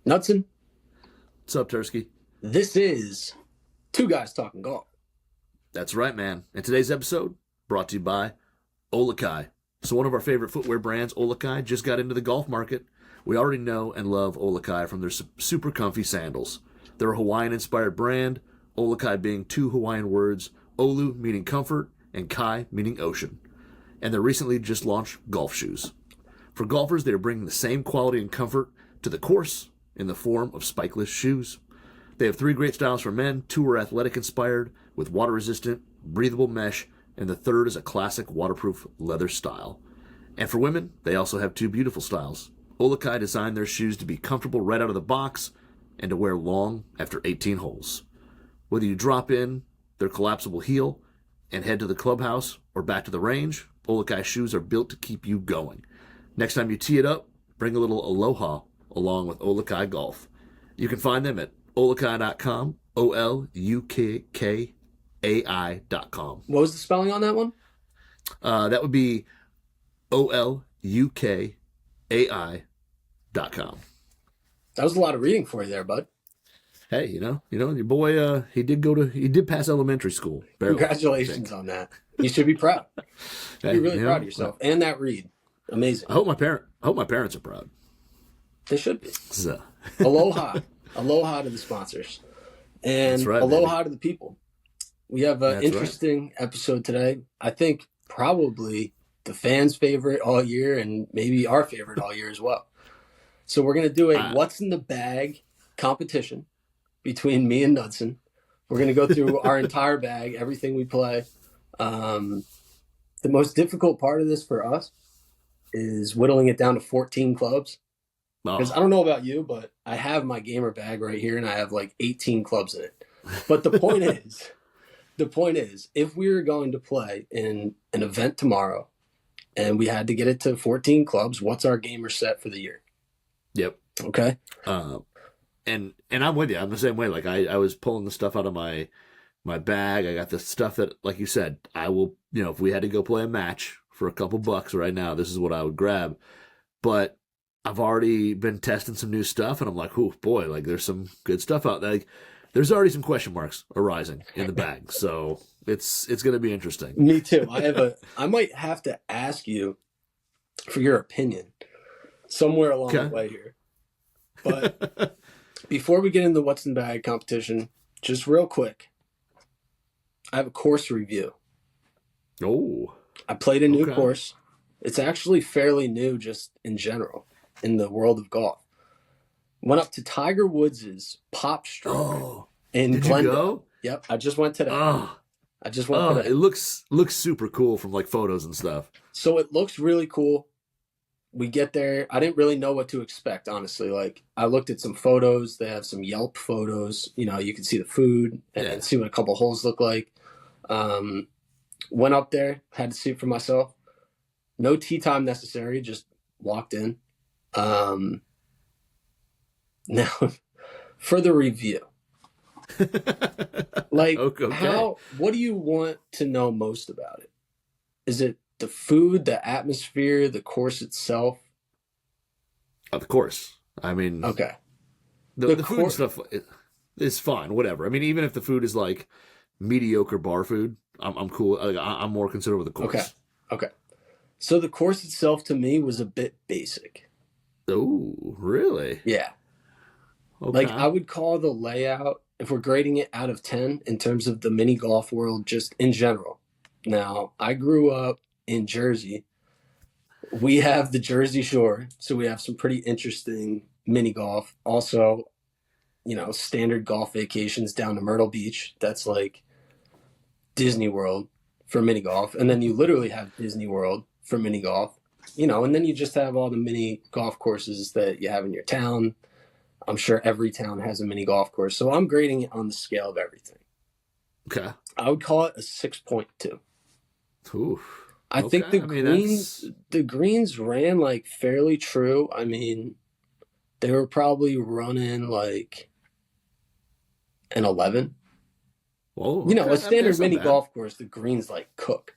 Knudson, What's up, Tursky? this is Two Guys Talking Golf. That's right, man. And today's episode brought to you by OluKai. So one of our favorite footwear brands, OluKai, just got into the golf market. We already know and love OluKai from their super comfy sandals. They're a Hawaiian-inspired brand, OluKai being two Hawaiian words, Olu meaning comfort and Kai meaning ocean. And they recently just launched golf shoes. For golfers, they are bringing the same quality and comfort to the course in the form of spikeless shoes. They have three great styles for men. Two are athletic inspired with water resistant, breathable mesh, and the third is a classic waterproof leather style. And for women, they also have two beautiful styles. OluKai designed their shoes to be comfortable right out of the box and to wear long after 18 holes. Whether you drop in their collapsible heel and head to the clubhouse or back to the range, OluKai shoes are built to keep you going. Next time you tee it up, bring a little aloha along with OluKai Golf. You can find them at OluKai.com, OluKai.com. What was the spelling on that one? That would be OluKai.com. That was a lot of reading for you there, bud. Hey, you know, your boy, he did pass elementary school. Barely, Congratulations on that. You should be proud. Hey, You're really proud of yourself. And that read. Amazing. I hope my parents are proud. They should be. So. Aloha. Aloha to the sponsors. And That's right, aloha baby. to the people. We have an interesting episode today. I think probably the fans' favorite all year and maybe our favorite all year as well. So we're going to do a What's in the Bag competition between me and Knudson. We're going to go through our entire bag, everything we play. The most difficult part of this for us is whittling it down to 14 clubs. Because I don't know about you, but I have my gamer bag right here and I have like 18 clubs in it. But the point is, if we were going to play in an event tomorrow and we had to get it to 14 clubs, what's our gamer set for the year? Yep. Okay. And I'm with you. I'm the same way. Like I was pulling the stuff out of my bag. I got the stuff that, like you said, I will, if we had to go play a match for a couple bucks right now, this is what I would grab. But I've already been testing some new stuff, and I'm like, oh boy, like there's some good stuff out there. Like, there's already some question marks arising in the bag, so it's going to be interesting. Me too. I might have to ask you for your opinion somewhere along the way here. But before we get into the What's in the Bag competition, just real quick, I have a course review. Oh. I played a new course. It's actually fairly new just in general in the world of golf. Went up to Tiger Woods' PopStroke in Glendale. You go? Yep, I just went today. Today. It looks super cool from like photos and stuff. So it looks really cool. We get there. I didn't really know what to expect, honestly. Like, I looked at some photos. They have some Yelp photos. You can see the food and see what a couple holes look like. Went up there, had to see it for myself. No tee time necessary, just walked in. Now, for the review. Like, what do you want to know most about it? Is it the food, the atmosphere, the course itself? The course. I mean, okay. The food stuff is fine, whatever. I mean, even if the food is like mediocre bar food, I'm cool. I'm more concerned with the course. Okay. So the course itself to me was a bit basic. Oh, really? Yeah. Okay. Like, I would call the layout, if we're grading it out of 10 in terms of the mini golf world, just in general. Now, I grew up in Jersey. We have the Jersey Shore, so we have some pretty interesting mini golf. Also, standard golf vacations down to Myrtle Beach. That's like Disney World for mini golf. And then you literally have Disney World for mini golf, and then you just have all the mini golf courses that you have in your town. I'm sure every town has a mini golf course. So I'm grading it on the scale of everything. Okay. I would call it a 6.2. Ooh. I think the greens ran like fairly true. I mean, they were probably running like an 11. Whoa, a standard mini golf course, the greens like cook.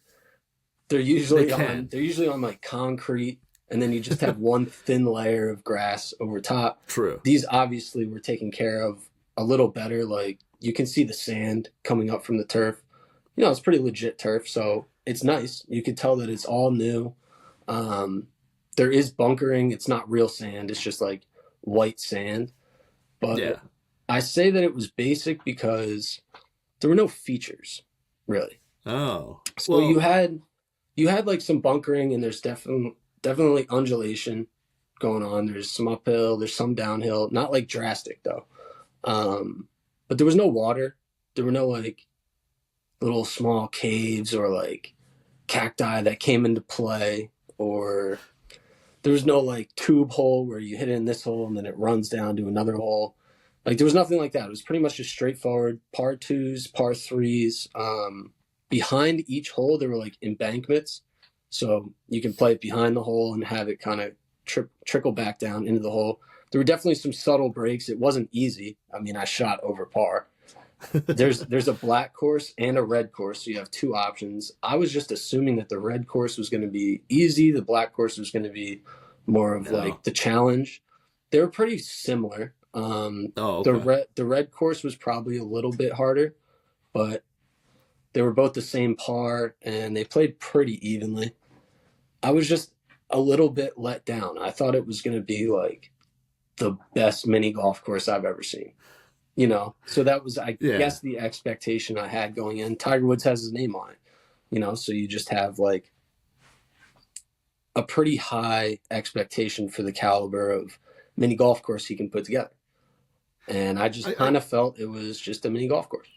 They're usually on like concrete, and then you just have one thin layer of grass over top. True. These obviously were taken care of a little better. Like, you can see the sand coming up from the turf. You know, it's pretty legit turf, so it's nice. You could tell that it's all new. There is bunkering. It's not real sand. It's just like white sand. But Yeah. I say that it was basic because there were no features, really. Oh. So you had like some bunkering, and there's definitely undulation going on. There's some uphill, there's some downhill, not like drastic though. But there was no water. There were no like little small caves or like cacti that came into play, or there was no like tube hole where you hit it in this hole and then it runs down to another hole. Like, there was nothing like that. It was pretty much just straightforward par twos, par threes. Behind each hole, there were like embankments. So you can play it behind the hole and have it kind of trickle back down into the hole. There were definitely some subtle breaks. It wasn't easy. I mean, I shot over par. There's a black course and a red course, so you have two options. I was just assuming that the red course was going to be easy. The black course was going to be more of like the challenge. They were pretty similar. Okay. The red course was probably a little bit harder, but they were both the same par, and they played pretty evenly. I was just a little bit let down. I thought it was going to be like the best mini golf course I've ever seen. You know, so that was, I guess, the expectation I had going in. Tiger Woods has his name on it, you know, so you just have like a pretty high expectation for the caliber of mini golf course he can put together. And I just kind of felt it was just a mini golf course.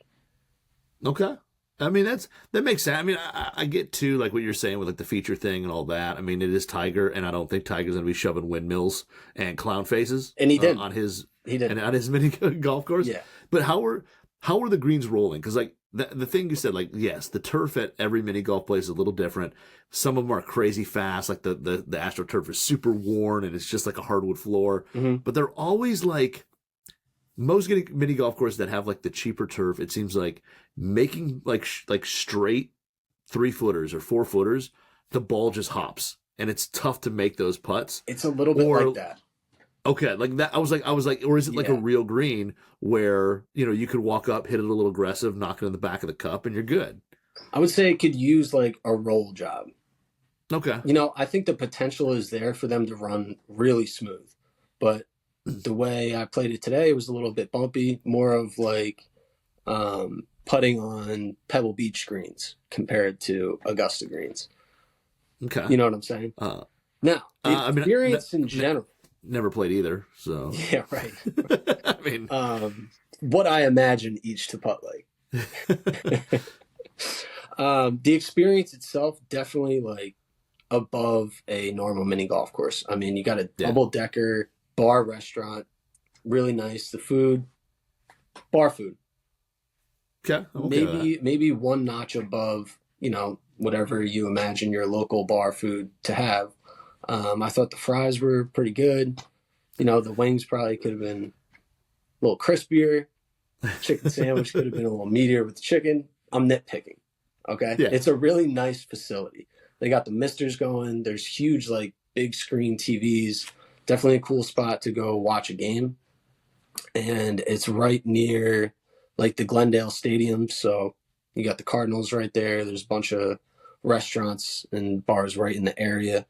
Okay. I mean, that makes sense. I mean, I get to like what you're saying with like the feature thing and all that. I mean, it is Tiger, and I don't think Tiger's going to be shoving windmills and clown faces. And he did on his mini golf course. Yeah. But how were the greens rolling? Because like the thing you said, like, yes, the turf at every mini golf place is a little different. Some of them are crazy fast. Like the AstroTurf is super worn and it's just like a hardwood floor. Mm-hmm. But they're always like, most mini golf courses that have like the cheaper turf, it seems like making like straight 3-footers or 4-footers, the ball just hops and it's tough to make those putts. It's a little bit like that. Okay, like that. I was like, or is it like a real green where, you know, you could walk up, hit it a little aggressive, knock it in the back of the cup, and you're good? I would say it could use like a roll job. Okay. You know, I think the potential is there for them to run really smooth, but the way I played it today, it was a little bit bumpy, more of like putting on Pebble Beach greens compared to Augusta greens. Okay. You know what I'm saying? Now, the experience in general. Never played either, so. Yeah, right. I mean. What I imagine each to putt like. The experience itself, definitely like above a normal mini golf course. I mean, you got a double-decker bar restaurant, really nice. The food, bar food. Okay. Maybe one notch above, you know, whatever you imagine your local bar food to have. I thought the fries were pretty good. You know, the wings probably could have been a little crispier. Chicken sandwich could have been a little meatier with the chicken. I'm nitpicking. Okay. Yeah. It's a really nice facility. They got the misters going. There's huge, like, big screen TVs. Definitely a cool spot to go watch a game. And it's right near, like, the Glendale Stadium. So you got the Cardinals right there. There's a bunch of restaurants and bars right in the area.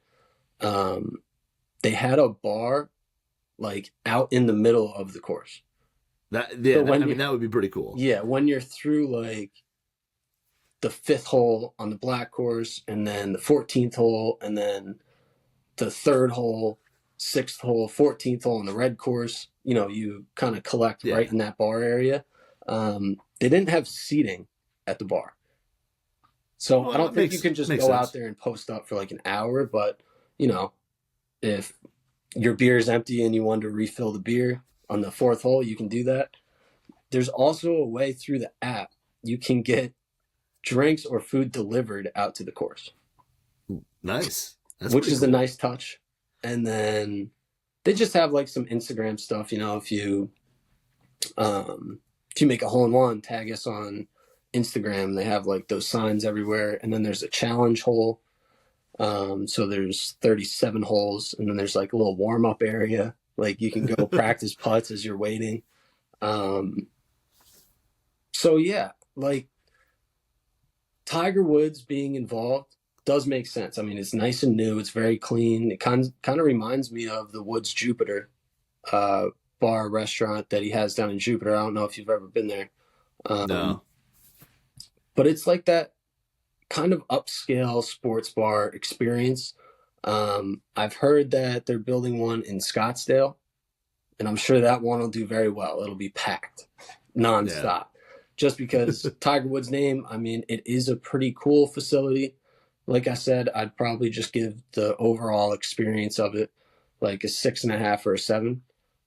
They had a bar, like, out in the middle of the course. That would be pretty cool. Yeah, when you're through, like, the 5th hole on the black course, and then the 14th hole, and then the 3rd hole, 6th hole, 14th hole on the red course, you know, you kind of collect right in that bar area. They didn't have seating at the bar. So I don't think you can just go out there and post up for like an hour, but, you know, if your beer is empty and you want to refill the beer on the 4th hole, you can do that. There's also a way through the app you can get drinks or food delivered out to the course. Nice. Which is a nice touch. And then they just have like some Instagram stuff, you know, if you make a hole-in-one, tag us on Instagram. They have like those signs everywhere. And then there's a challenge hole. So there's 37 holes, and then there's like a little warm-up area. Like you can go practice putts as you're waiting. So yeah, like Tiger Woods being involved does make sense. I mean, it's nice and new. It's very clean. It kind of reminds me of the Woods Jupiter bar restaurant that he has down in Jupiter. I don't know if you've ever been there. No. But it's like that kind of upscale sports bar experience. I've heard that they're building one in Scottsdale, and I'm sure that one will do very well. It'll be packed nonstop. Yeah. Just because Tiger Woods' name, I mean, it is a pretty cool facility. Like I said, I'd probably just give the overall experience of it like a 6.5 or a 7.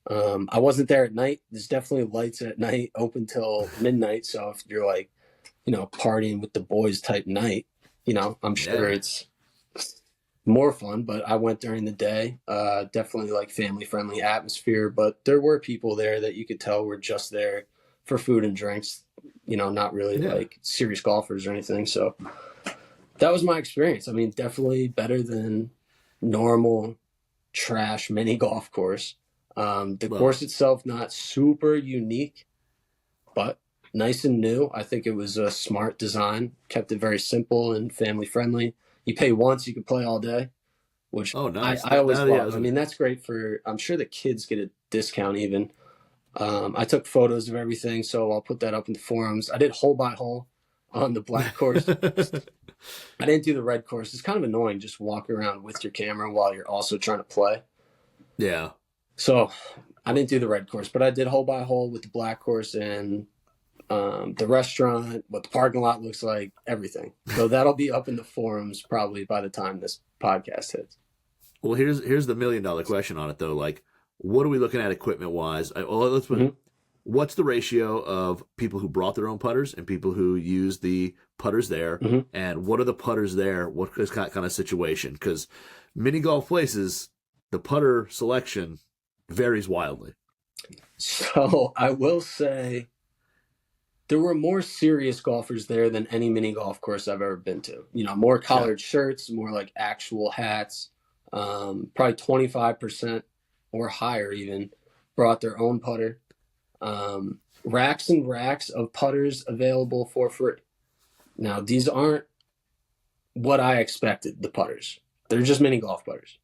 I wasn't there at night. There's definitely lights at night, open till midnight. So if you're like, partying with the boys type night, I'm sure it's more fun. But I went during the day. Definitely like family friendly atmosphere. But there were people there that you could tell were just there for food and drinks, not really like serious golfers or anything. So that was my experience. I mean, definitely better than normal trash mini golf course. The course itself, not super unique, but nice and new. I think it was a smart design, kept it very simple and family friendly. You pay once, you can play all day, which nice. I always love. Yeah, I mean, that's great I'm sure the kids get a discount even. I took photos of everything, so I'll put that up in the forums. I did hole by hole on the black course. I didn't do the red course. It's kind of annoying just walking around with your camera while you're also trying to play. Yeah. So I didn't do the red course, but I did hole by hole with the black course and the restaurant, what the parking lot looks like, everything. So that'll be up in the forums probably by the time this podcast hits. Well, here's the $1 million question on it though. Like, what are we looking at equipment wise? Let's put what's the ratio of people who brought their own putters and people who use the putters there? Mm-hmm. And what are the putters there? What is kind of situation? Because mini golf places, the putter selection varies wildly. So I will say there were more serious golfers there than any mini golf course I've ever been to. More collared shirts, more like actual hats, probably 25% or higher even brought their own putter. Racks and racks of putters available for free. Now, these aren't what I expected, the putters. They're just mini golf putters.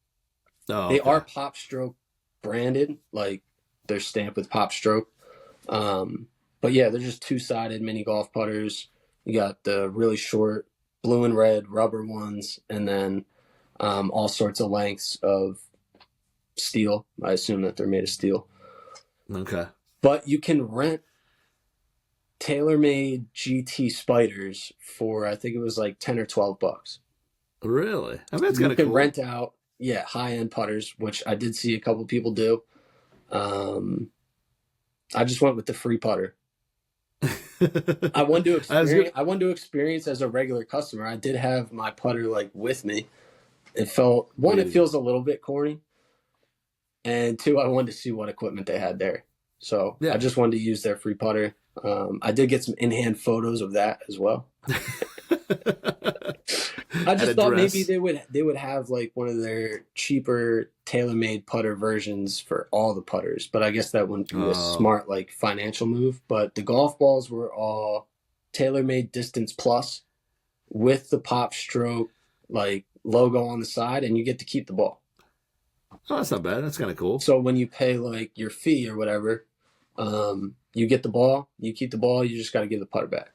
Oh, okay. They are PopStroke branded, like they're stamped with PopStroke. But yeah, they're just 2-sided mini golf putters. You got the really short blue and red rubber ones, and then all sorts of lengths of steel. I assume that they're made of steel. Okay. But you can rent TaylorMade GT Spiders for, I think it was like $10 or $12. Really? I mean, that's kind of cool. You can rent out, high-end putters, which I did see a couple people do. I just went with the free putter. I wanted to experience as a regular customer. I did have my putter like with me. It feels a little bit corny. And 2, I wanted to see what equipment they had there. So I just wanted to use their free putter. I did get some in-hand photos of that as well. I just thought maybe they would have like one of their cheaper TaylorMade putter versions for all the putters, but I guess that wouldn't be a smart like financial move. But the golf balls were all TaylorMade Distance Plus with the PopStroke like logo on the side, and you get to keep the ball. Oh, that's not bad. That's kind of cool. So when you pay like your fee or whatever, you get the ball, you keep the ball, you just got to give the putter back.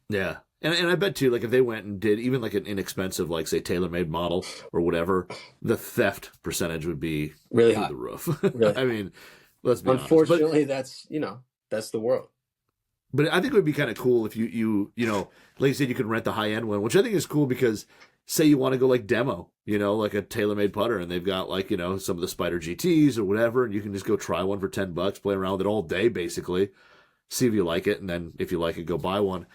Yeah. And I bet too, like if they went and did even like an inexpensive, like say TaylorMade model or whatever, the theft percentage would be really through high. The roof. Really? I mean, let's be unfortunately, honest. That's the world. But I think it would be kind of cool if you like you said, you could rent the high end one, which I think is cool because say you want to go like demo, like a TaylorMade putter, and they've got like some of the Spider GTs or whatever, and you can just go try one for $10, play around with it all day basically, see if you like it, and then if you like it, go buy one.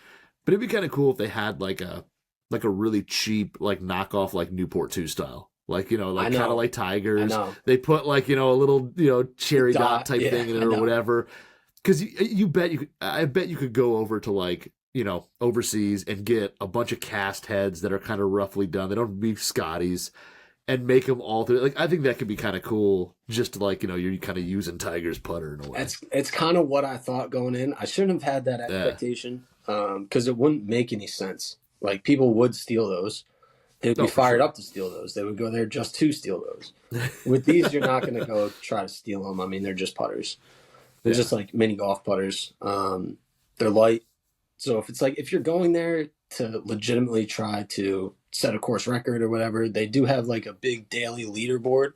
But it'd be kind of cool if they had like a really cheap like knockoff like Newport 2 style. Like, kind of like Tigers. They put like, a little, cherry dot type thing in it or whatever. Because I bet you could go over to like, overseas and get a bunch of cast heads that are kind of roughly done. They don't be Scotties, and make them all through. Like, I think that could be kind of cool. Just to, like, you're kind of using Tiger's putter in a way. It's kind of what I thought going in. I shouldn't have had that expectation because it wouldn't make any sense. Like, people would steal those. They'd be fired up to steal those. They would go there just to steal those. With these, you're not going to go try to steal them. I mean, they're just putters. They're just like mini golf putters. They're light. So if you're going there to legitimately try to set a course record or whatever, they do have like a big daily leaderboard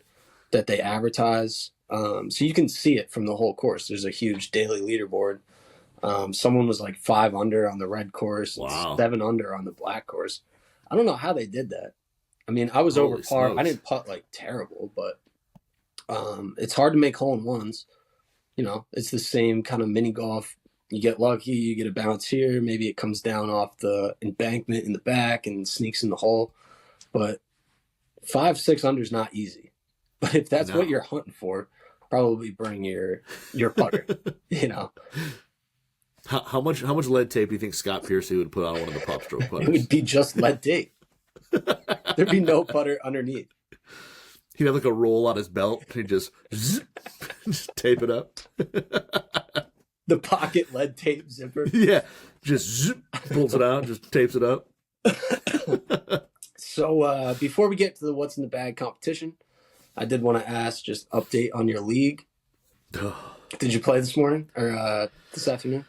that they advertise. So you can see it from the whole course. There's a huge daily leaderboard. Someone was like 5 under on the red course, and 7 under on the black course. I don't know how they did that. I mean, I was over par. Smokes. I didn't putt like terrible, but it's hard to make hole-in-ones. It's the same kind of mini golf. You get lucky, you get a bounce here. Maybe it comes down off the embankment in the back and sneaks in the hole. But 5-6 under is not easy. But if that's what you're hunting for, probably bring your putter. How much lead tape do you think Scott Piercy would put on one of the PopStroke putters? It would be just lead tape. There'd be no putter underneath. He'd have like a roll on his belt. He'd just tape it up. The pocket lead tape zipper. Yeah, just pulls it out, just tapes it up. So before we get to the what's in the bag competition, I did want to ask, just update on your league. Did you play this morning or this afternoon?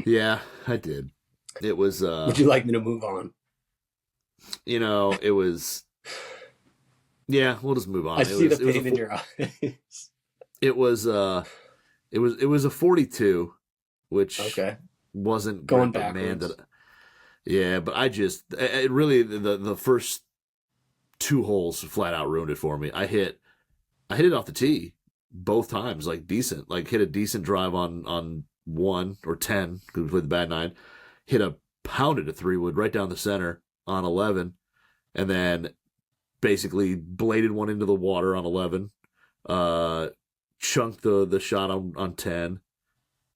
Yeah, I did. It was. Would you like me to move on? It was. Yeah, we'll just move on. I see the pain in your eyes. It was. It was a 42, which wasn't going backwards. But it really the first 2 holes flat out ruined it for me. I hit it off the tee both times, like decent, like hit a decent drive on 1 or 10 because we played the bad 9, pounded a 3-wood right down the center on 11, and then basically bladed one into the water on 11. Chunked the shot on 10,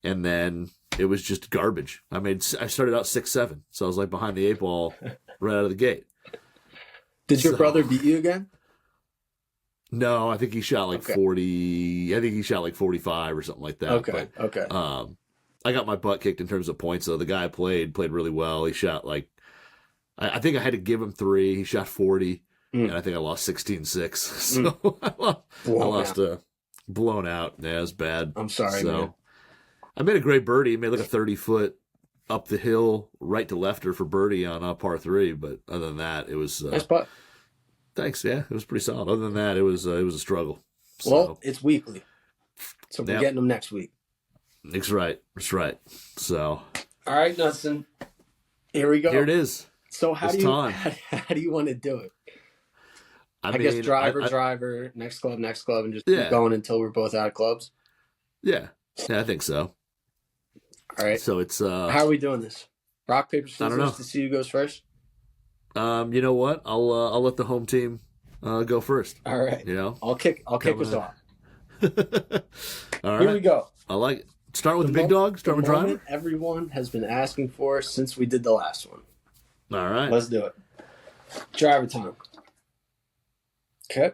and then it was just garbage. I started out 6-7, so I was like behind the 8 ball right out of the gate. Did your brother beat you again? No, I think he shot like 40. I think he shot like 45 or something like that. Okay. I got my butt kicked in terms of points, though. The guy played really well. He shot like, I think I had to give him 3. He shot 40, and I think I lost 16-6. So I lost blown out. Yeah, it was bad. I'm sorry, man. I made a great birdie. Made like a 30-foot up the hill, right to lefter for birdie on par 3. But other than that, it was nice putt. Thanks. Yeah, it was pretty solid. Other than that, it was a struggle. Well, it's weekly, so we're getting them next week. That's right. So, all right, Knudson. Here we go. Here it is. So how do you want to do it? I guess driver, next club, and just keep going until we're both out of clubs. Yeah, I think so. All right. So it's how are we doing this? Rock, paper, scissors to see who goes first. You know what? I'll let the home team go first. All right. I'll kick us off. All right. Here we go. I like it. Start with the big dog. Start with driver. Everyone has been asking for since we did the last one. All right. Let's do it. Driver time. Okay.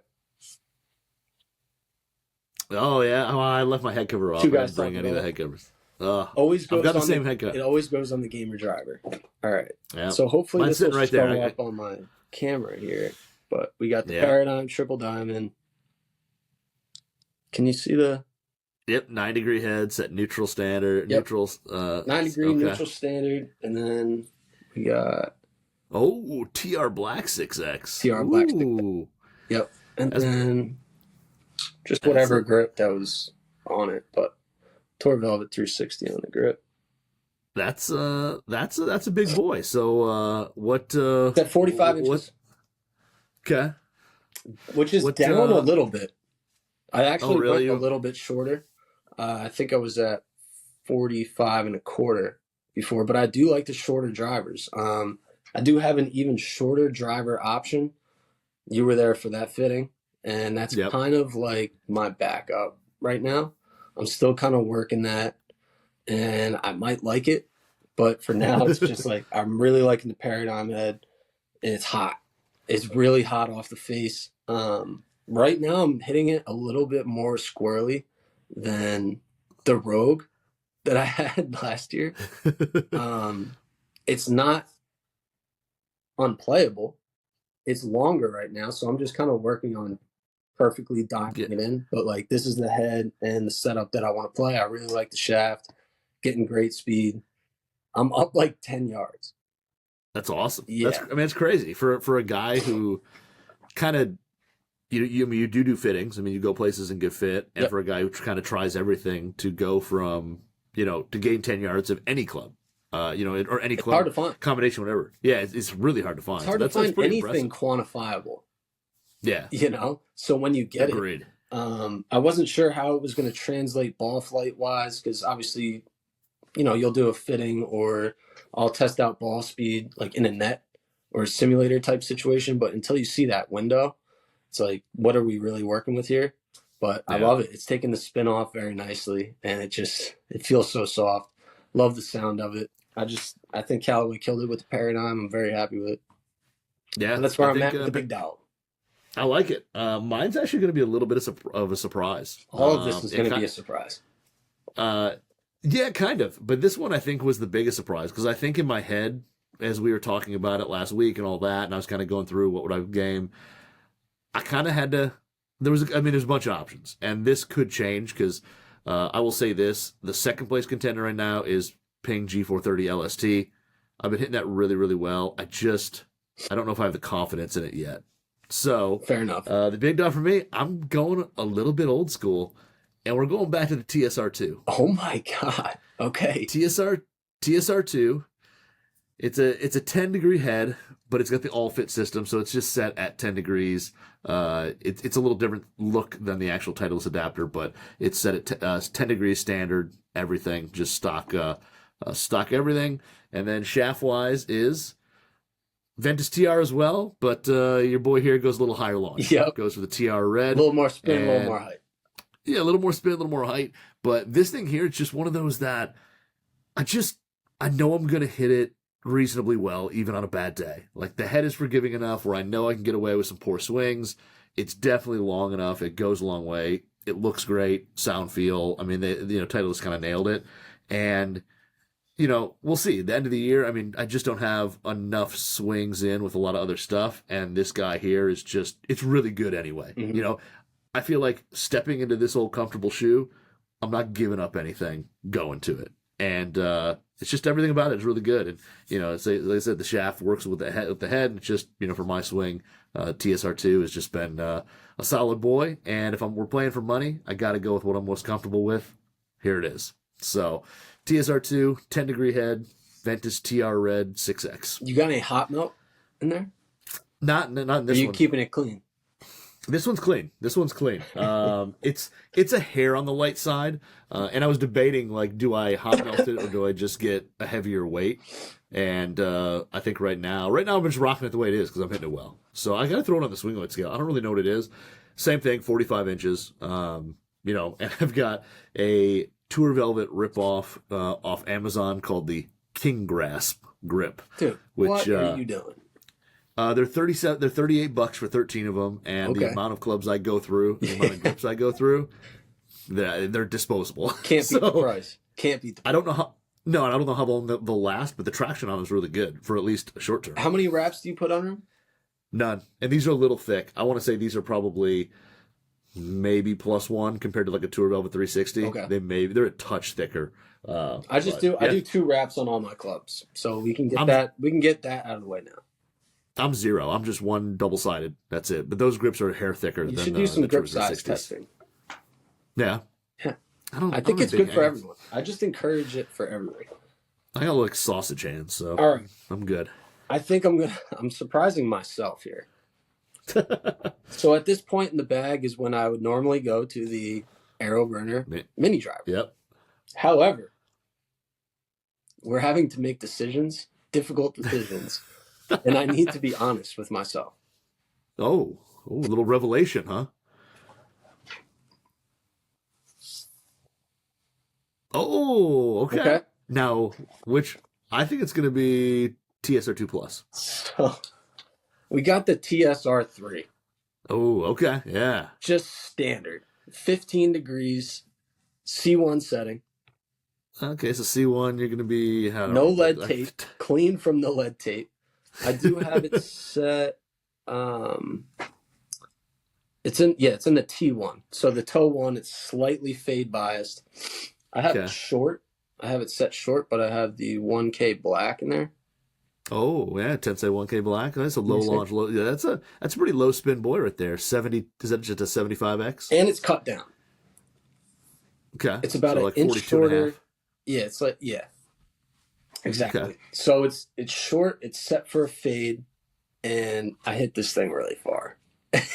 Oh yeah. Oh, I left my head cover off. I didn't bring any of the head covers. Always goes. I've got the same head cover. It always goes on the gamer driver. All right. Yeah. So hopefully Mine's this will right show there. up on my camera here. But we got the Paradigm, Triple Diamond. Can you see the? Yep, 9-degree head, set neutral standard, neutral. 9-degree neutral standard, and then we got. Oh, TR Black 6X. TR Black 6X. Yep, and then just whatever grip that was on it, but Tour Velvet 360 on the grip. That's a big boy. So what? That 45 inches. Okay. Which is down a little bit. I actually went a little bit shorter. I think I was at 45 and a quarter before, but I do like the shorter drivers. I do have an even shorter driver option. You were there for that fitting, and that's kind of like my backup right now. I'm still kind of working that, and I might like it. But for now, it's just like I'm really liking the Paradigm head. And it's hot. It's really hot off the face. Right now, I'm hitting it a little bit more squirrely than the Rogue that I had last year. It's not unplayable. It's longer right now, so I'm just kind of working on perfectly dialing it in. But like, this is the head and the setup that I want to play. I really like the shaft, getting great speed. I'm up like 10 yards. That's awesome. Yeah. I mean, it's crazy for a guy who kind of you do fittings. I mean, you go places and get fit, and for a guy who kind of tries everything to go from to gain 10 yards of any club. Or any club hard to find. Combination, whatever. Yeah, it's really hard to find. It's hard to find anything quantifiable. Yeah. So when you get Agreed. it, I wasn't sure how it was going to translate ball flight wise, because obviously, you'll do a fitting or I'll test out ball speed like in a net or a simulator type situation. But until you see that window, it's like, what are we really working with here? But I love it. It's taking the spin off very nicely, and it feels so soft. Love the sound of it. I think Callaway killed it with the Paradigm. I'm very happy with it. Yeah. And that's where I'm at with the big dollar. I like it. Mine's actually going to be a little bit of a surprise. All of this is going to be a surprise. Yeah, kind of. But this one I think was the biggest surprise, because I think in my head, as we were talking about it last week and all that, and I was kind of going through what would I game, I kind of had to. There's a bunch of options, and this could change because I will say this: the second place contender right now is Ping G430 LST. I've been hitting that really, really well. I don't know if I have the confidence in it yet. So fair enough. The big dog for me, I'm going a little bit old school, and we're going back to the TSR2. Oh my God. Okay. TSR2. It's a 10-degree head, but it's got the all fit system, so it's just set at 10 degrees. It's a little different look than the actual Titleist adapter, but it's set at 10 degrees standard. Everything just stock everything, and then shaft wise is Ventus TR as well, but your boy here goes a little higher launch. Yep. Goes for the TR red. A little more spin, a little more height. Yeah, a little more spin, a little more height. But this thing here, it's just one of those that I know I'm going to hit it reasonably well, even on a bad day. Like, the head is forgiving enough where I know I can get away with some poor swings. It's definitely long enough. It goes a long way. It looks great. Sound, feel. I mean, Titleist kind of nailed it. And we'll see. At the end of the year, I mean, I just don't have enough swings in with a lot of other stuff. And this guy here is it's really good anyway. Mm-hmm. I feel like stepping into this old comfortable shoe, I'm not giving up anything going to it. And it's just everything about it is really good. And, like I said, the shaft works with the head. And it's just, for my swing, TSR2 has just been a solid boy. And if we're playing for money, I got to go with what I'm most comfortable with. Here it is. So TSR2, 10-degree head, Ventus TR Red 6X. You got any hot melt in there? Not in this one. Are you keeping it clean? This one's clean. It's a hair on the light side, and I was debating, like, do I hot melt it or do I just get a heavier weight? And I think right now I'm just rocking it the way it is because I'm hitting it well. So I got to throw it on the swing weight scale. I don't really know what it is. Same thing, 45 inches. And I've got a Tour Velvet ripoff off Amazon called the King Grasp grip. Dude, what are you doing? They're $38 for 13 of them, and the amount of clubs I go through, the amount of grips I go through, they're disposable. Can't beat the price. Can't beat the price. I don't know how long they'll last, but the traction on them is really good for at least a short term. How many wraps do you put on them? None. And these are a little thick. I want to say these are probably maybe +1 compared to like a Tour Velvet 360. Okay. They're a touch thicker. I do 2 wraps on all my clubs, so we can get that out of the way now. I'm 0. I'm just 1 double-sided. That's it. But those grips are a hair thicker than the 360s. You should do some grip size testing. Yeah. I think it's good for everyone. I just encourage it for everyone. I got like sausage hands, so all right. I'm good. I think I'm surprising myself here. So at this point in the bag is when I would normally go to the Aero Burner mini driver. Yep. However, we're having to make difficult decisions. And I need to be honest with myself. Oh, a little revelation, huh? Oh, okay. Now, I think it's going to be TSR2 Plus. So we got the TSR3. Oh, okay. Yeah. Just standard. 15 degrees, C1 setting. Okay, so C1, you're going to be... No lead tape. Clean from the lead tape. I do have it set... It's in the T1. So the toe one, it's slightly fade biased. I have it short. I have it set short, but I have the 1K black in there. Oh, yeah, Tensei 1K black. That's a low launch. Yeah, that's a pretty low spin boy right there. 70, is that just a 75X? And it's cut down. Okay. It's about an inch shorter. Yeah, it's like, yeah. Exactly. Okay. So it's short, it's set for a fade, and I hit this thing really far.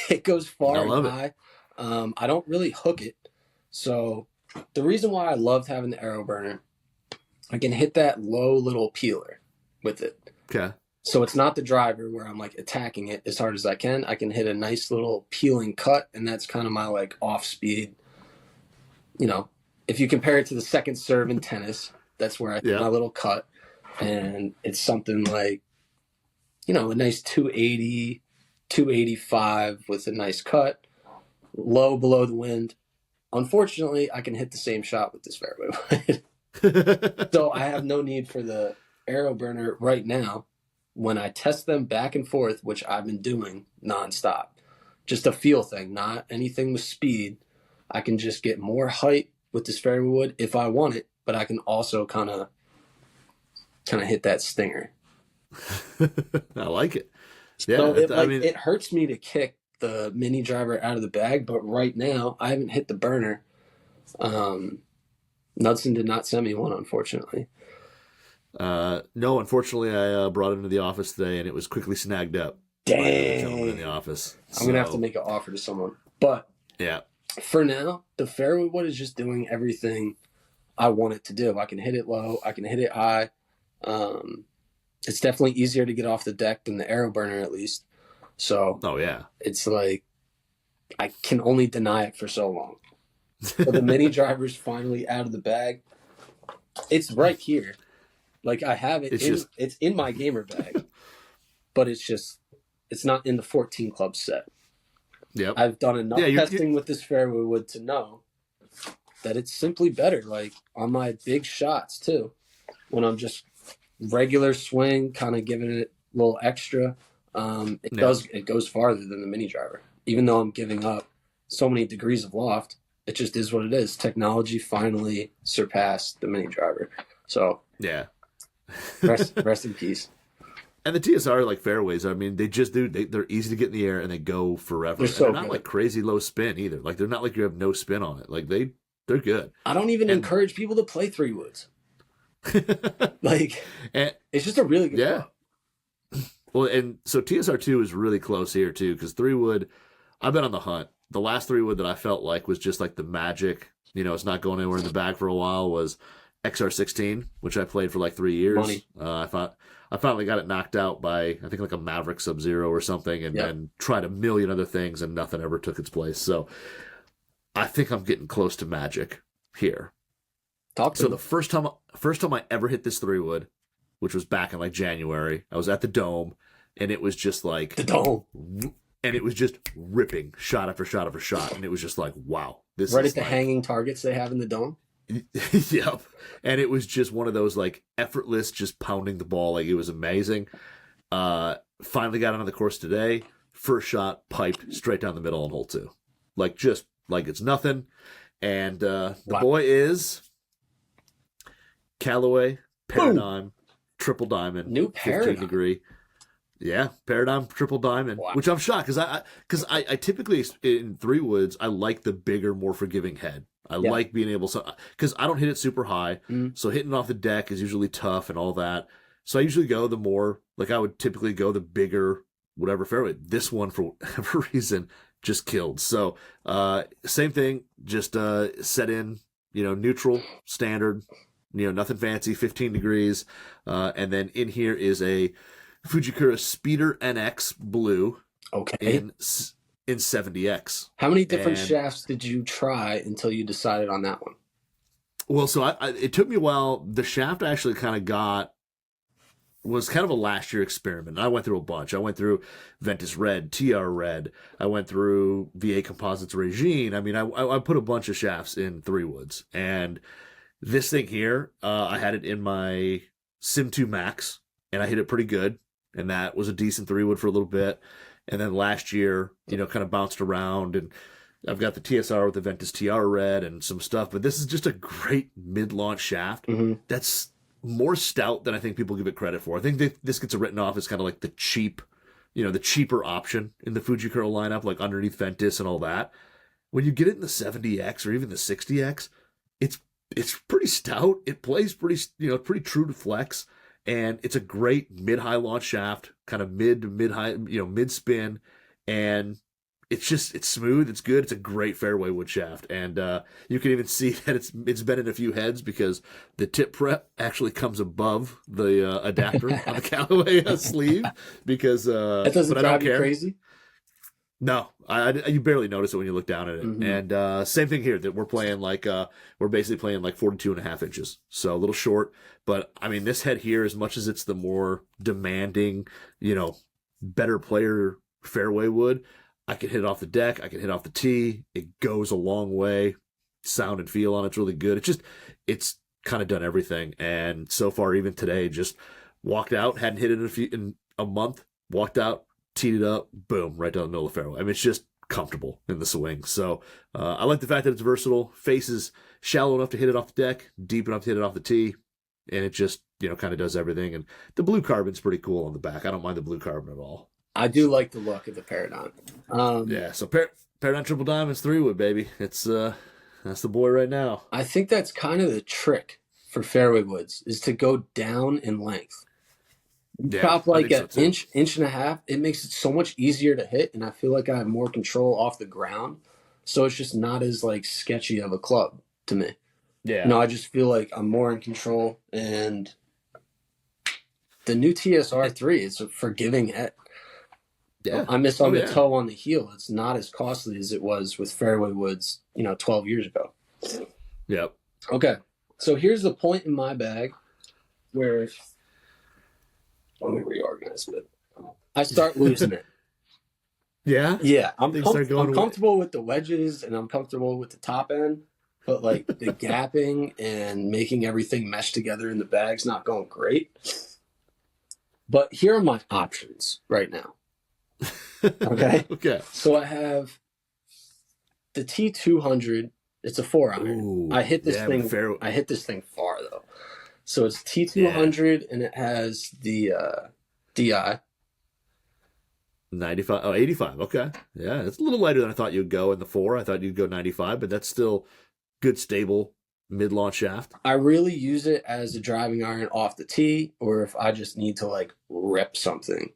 It goes far and high. I don't really hook it. So the reason why I loved having the arrow burner, I can hit that low little peeler with it. Okay. So it's not the driver where I'm like attacking it as hard as I can. I can hit a nice little peeling cut, and that's kind of my like off speed. You know, if you compare it to the second serve in tennis, that's where I hit my little cut. And it's something like, you know, a nice 280, 285 with a nice cut, low below the wind. Unfortunately, I can hit the same shot with this fairway wood. So I have no need for the arrow burner right now. When I test them back and forth, which I've been doing nonstop, just a feel thing, not anything with speed. I can just get more height with this fairway wood if I want it, but I can also kind of hit that stinger. I like it. Yeah, so it hurts me to kick the mini driver out of the bag, but right now I haven't hit the burner. Knudson did not send me one, unfortunately. No, unfortunately, I brought it into the office today, and it was quickly snagged up. Dang. By the gentleman in the office. I'm gonna have to make an offer to someone. But yeah, for now, the fairway wood is just doing everything I want it to do. I can hit it low. I can hit it high. It's definitely easier to get off the deck than the arrow burner, at least. So, it's like I can only deny it for so long. So the mini driver's finally out of the bag. It's right here. Like I have it. It's in my gamer bag, but it's not in the 14 club set. Yep. I've done enough testing with this fairway wood to know that it's simply better. Like on my big shots too, when I'm just regular swing, kind of giving it a little extra. It goes farther than the mini driver. Even though I'm giving up so many degrees of loft, it just is what it is. Technology finally surpassed the mini driver. So yeah, rest in peace. And the TSR like fairways, I mean, they just do. They're easy to get in the air and they go forever. They're not like crazy low spin either. Like they're not like you have no spin on it. Like they're good. I don't even encourage people to play 3 woods. It's just a really good club. Well, and so TSR2 is really close here too, because 3 wood, I've been on the hunt. The last 3 wood that I felt like was just like the magic, you know, it's not going anywhere in the bag for a while, was XR16, which I played for like 3 years. I finally got it knocked out by, I think, like a Maverick Sub-Zero or something, and then tried a million other things, and nothing ever took its place. So I think I'm getting close to magic here. So the first time I ever hit this 3 wood, which was back in like January, I was at the Dome, and it was just like the Dome, and it was just ripping shot after shot after shot, and it was just like, wow, this right is at the hanging targets they have in the Dome. Yep, and it was just one of those like effortless, just pounding the ball, like it was amazing. Finally got onto the course today. First shot piped straight down the middle on hole 2, like just like it's nothing. And the boy is Callaway Paradigm Triple Diamond, new Paradigm 15 degree. Yeah, Paradigm Triple Diamond, which I'm shocked because I typically in 3 woods I like the bigger, more forgiving head. I like being able to, because I don't hit it super high, so hitting off the deck is usually tough and all that. So I usually go the more, like I would typically go the bigger, whatever fairway. This one, for whatever reason, just killed. So same thing, just set in, neutral, standard, nothing fancy, 15 degrees. And then in here is a Fujikura Speeder NX Blue. Okay. In 70X. How many different shafts did you try until you decided on that one? Well, so it took me a while. The shaft I actually kind of got was kind of a last year experiment. I went through a bunch. I went through Ventus Red, TR Red. I went through VA Composites Regine. I mean, I put a bunch of shafts in 3-woods. And this thing here, I had it in my Sim 2 Max, and I hit it pretty good. And that was a decent 3-wood for a little bit. And then last year, kind of bounced around, and I've got the TSR with the Ventus TR Red and some stuff. But this is just a great mid-launch shaft. That's more stout than I think people give it credit for. I think this gets written off as kind of like the cheap, the cheaper option in the Fuji Curl lineup, like underneath Ventus and all that. When you get it in the 70X or even the 60X, it's pretty stout. It plays pretty, pretty true to flex, and it's a great mid-high launch shaft, kind of mid-high, mid-spin, and it's smooth, it's good, it's a great fairway wood shaft, and you can even see that it's been in a few heads because the tip prep actually comes above the adapter on the Callaway sleeve because that doesn't drive you crazy. No, you barely notice it when you look down at it. And same thing here, that we're basically playing like 42.5 inches, so a little short. But I mean, this head here, as much as it's the more demanding, better player fairway wood, I can hit it off the deck. I can hit off the tee. It goes a long way. Sound and feel on it's really good. It's kind of done everything. And so far, even today, just walked out, hadn't hit it in a month, walked out, teed it up, boom, right down the middle of the fairway. I mean, it's just comfortable in the swing. So I like the fact that it's versatile. Face is shallow enough to hit it off the deck, deep enough to hit it off the tee, and it just, kind of does everything. And the blue carbon's pretty cool on the back. I don't mind the blue carbon at all. I do like the look of the Paradigm. Yeah, so Paradigm Triple Diamonds 3-wood, baby. It's that's the boy right now. I think that's kind of the trick for fairway woods, is to go down in length. You chop like an inch and a half, it makes it so much easier to hit, and I feel like I have more control off the ground, so it's just not as like sketchy of a club to me. Yeah. I just feel like I'm more in control, and the new TSR 3 is a forgiving head. Yeah. I miss on the toe on the heel. It's not as costly as it was with fairway woods, 12 years ago. Yep. Okay. So here's the point in my bag where, let me reorganize it. I start losing it. Yeah? Yeah. I'm comfortable with the wedges, and I'm comfortable with the top end, but like the gapping and making everything mesh together in the bag's not going great. But here are my options right now. Okay. Okay. So I have the T200. It's a 4-iron. I hit this thing. I hit this thing far though. So it's T200, and it has the DI 95. Oh, 85. Okay. Yeah, it's a little lighter than I thought you'd go in the 4. I thought you'd go 95, but that's still good, stable mid-launch shaft. I really use it as a driving iron off the tee, or if I just need to like rip something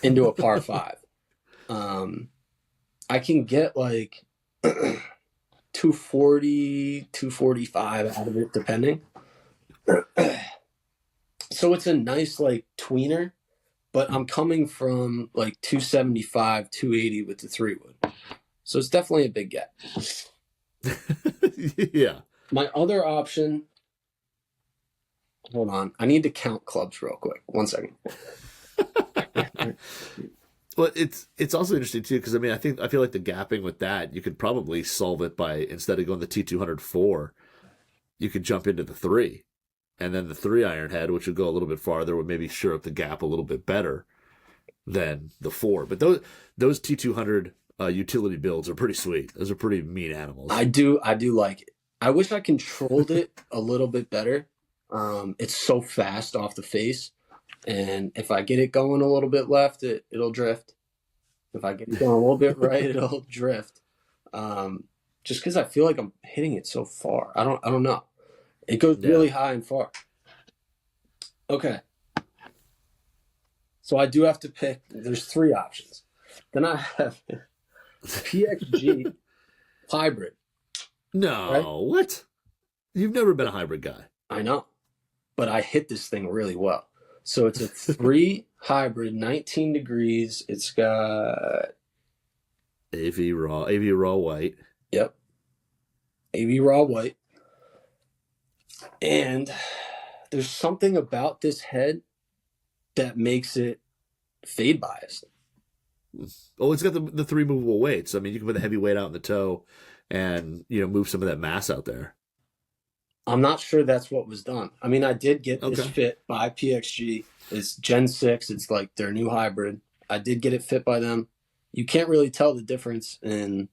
into a par 5. I can get like 240, 245 out of it, depending. So it's a nice like tweener, but I'm coming from like 275, 280 with the 3-wood. So it's definitely a big gap. Yeah. My other option, hold on, I need to count clubs real quick. 1 second. Well, it's also interesting too, because I mean, I feel like the gapping with that, you could probably solve it by, instead of going the T204, you could jump into the 3, and then the 3-iron head, which would go a little bit farther, would maybe shore up the gap a little bit better than the 4. But those T200 utility builds are pretty sweet. Those are pretty mean animals. I do like it. I wish I controlled it a little bit better. It's so fast off the face. And if I get it going a little bit left, it'll drift. If I get it going a little bit right, it'll drift. Just because I feel like I'm hitting it so far. I don't know. It goes really high and far. Okay. So I do have to pick. There's 3 options. Then I have PXG hybrid. No, right? What? You've never been a hybrid guy. I know. But I hit this thing really well. So it's a 3 hybrid, 19 degrees. It's got AV raw white. Yep. AV raw white. And there's something about this head that makes it fade biased. Oh, it's got the 3 movable weights. I mean, you can put the heavy weight out in the toe and, move some of that mass out there. I'm not sure that's what was done. I mean, I did get this fit by PXG. It's Gen 6. It's like their new hybrid. I did get it fit by them. You can't really tell the difference in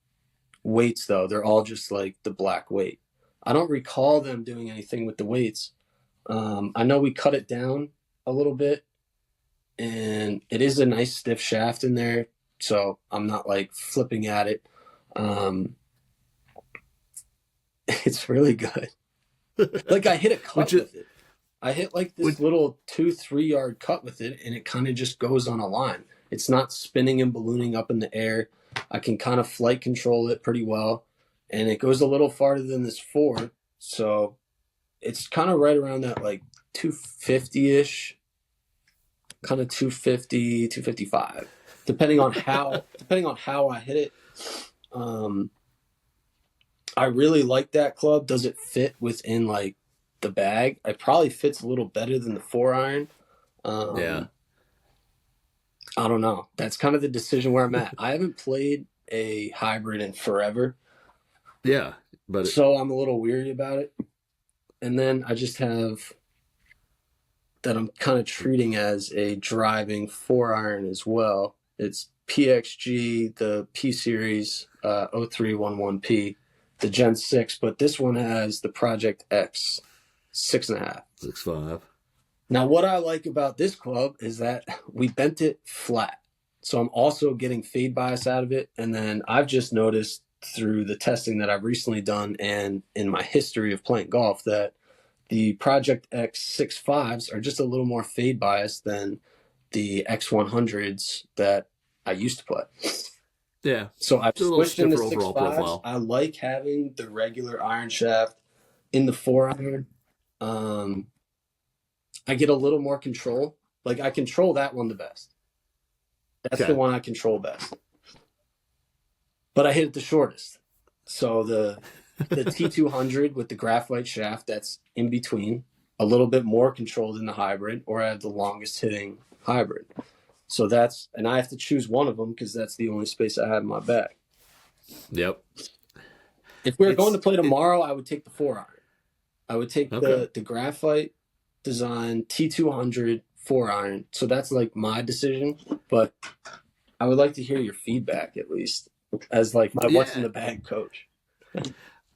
weights, though. They're all just like the black weight. I don't recall them doing anything with the weights. I know we cut it down a little bit, and it is a nice stiff shaft in there, so I'm not like flipping at it. It's really good. Like I hit a cut with it. I hit like this little 2-3 yard cut with it, and it kind of just goes on a line. It's not spinning and ballooning up in the air. I can kind of flight control it pretty well, and it goes a little farther than this 4, so it's kind of right around that like 250-ish, kind of 250, 255, depending on how I hit it. I really like that club. Does it fit within like the bag? It probably fits a little better than the 4-iron. Yeah. I don't know. That's kind of the decision where I'm at. I haven't played a hybrid in forever. Yeah, so I'm a little weary about it. And then I just have that I'm kind of treating as a driving 4-iron as well. It's PXG, the P series 0311P, the Gen 6, but this one has the Project X 6.5. 6.5. Now, what I like about this club is that we bent it flat. So I'm also getting fade bias out of it. And then I've just noticed through the testing that I've recently done and in my history of playing golf that the Project X 6.5s are just a little more fade biased than the X100s that I used to play. Yeah. So I've switched into 6.5s. I like having the regular iron shaft in the 4-iron. I get a little more control. Like I control that one the best. That's the one I control best. But I hit it the shortest. So the T200 with the graphite shaft, that's in between, a little bit more controlled in the hybrid, or I have the longest hitting hybrid. So and I have to choose one of them because that's the only space I have in my bag. Yep. If we were going to play tomorrow, I would take the 4-iron. I would take the graphite design T200 4-iron. So that's like my decision, but I would like to hear your feedback at least as like my what's in the bag coach.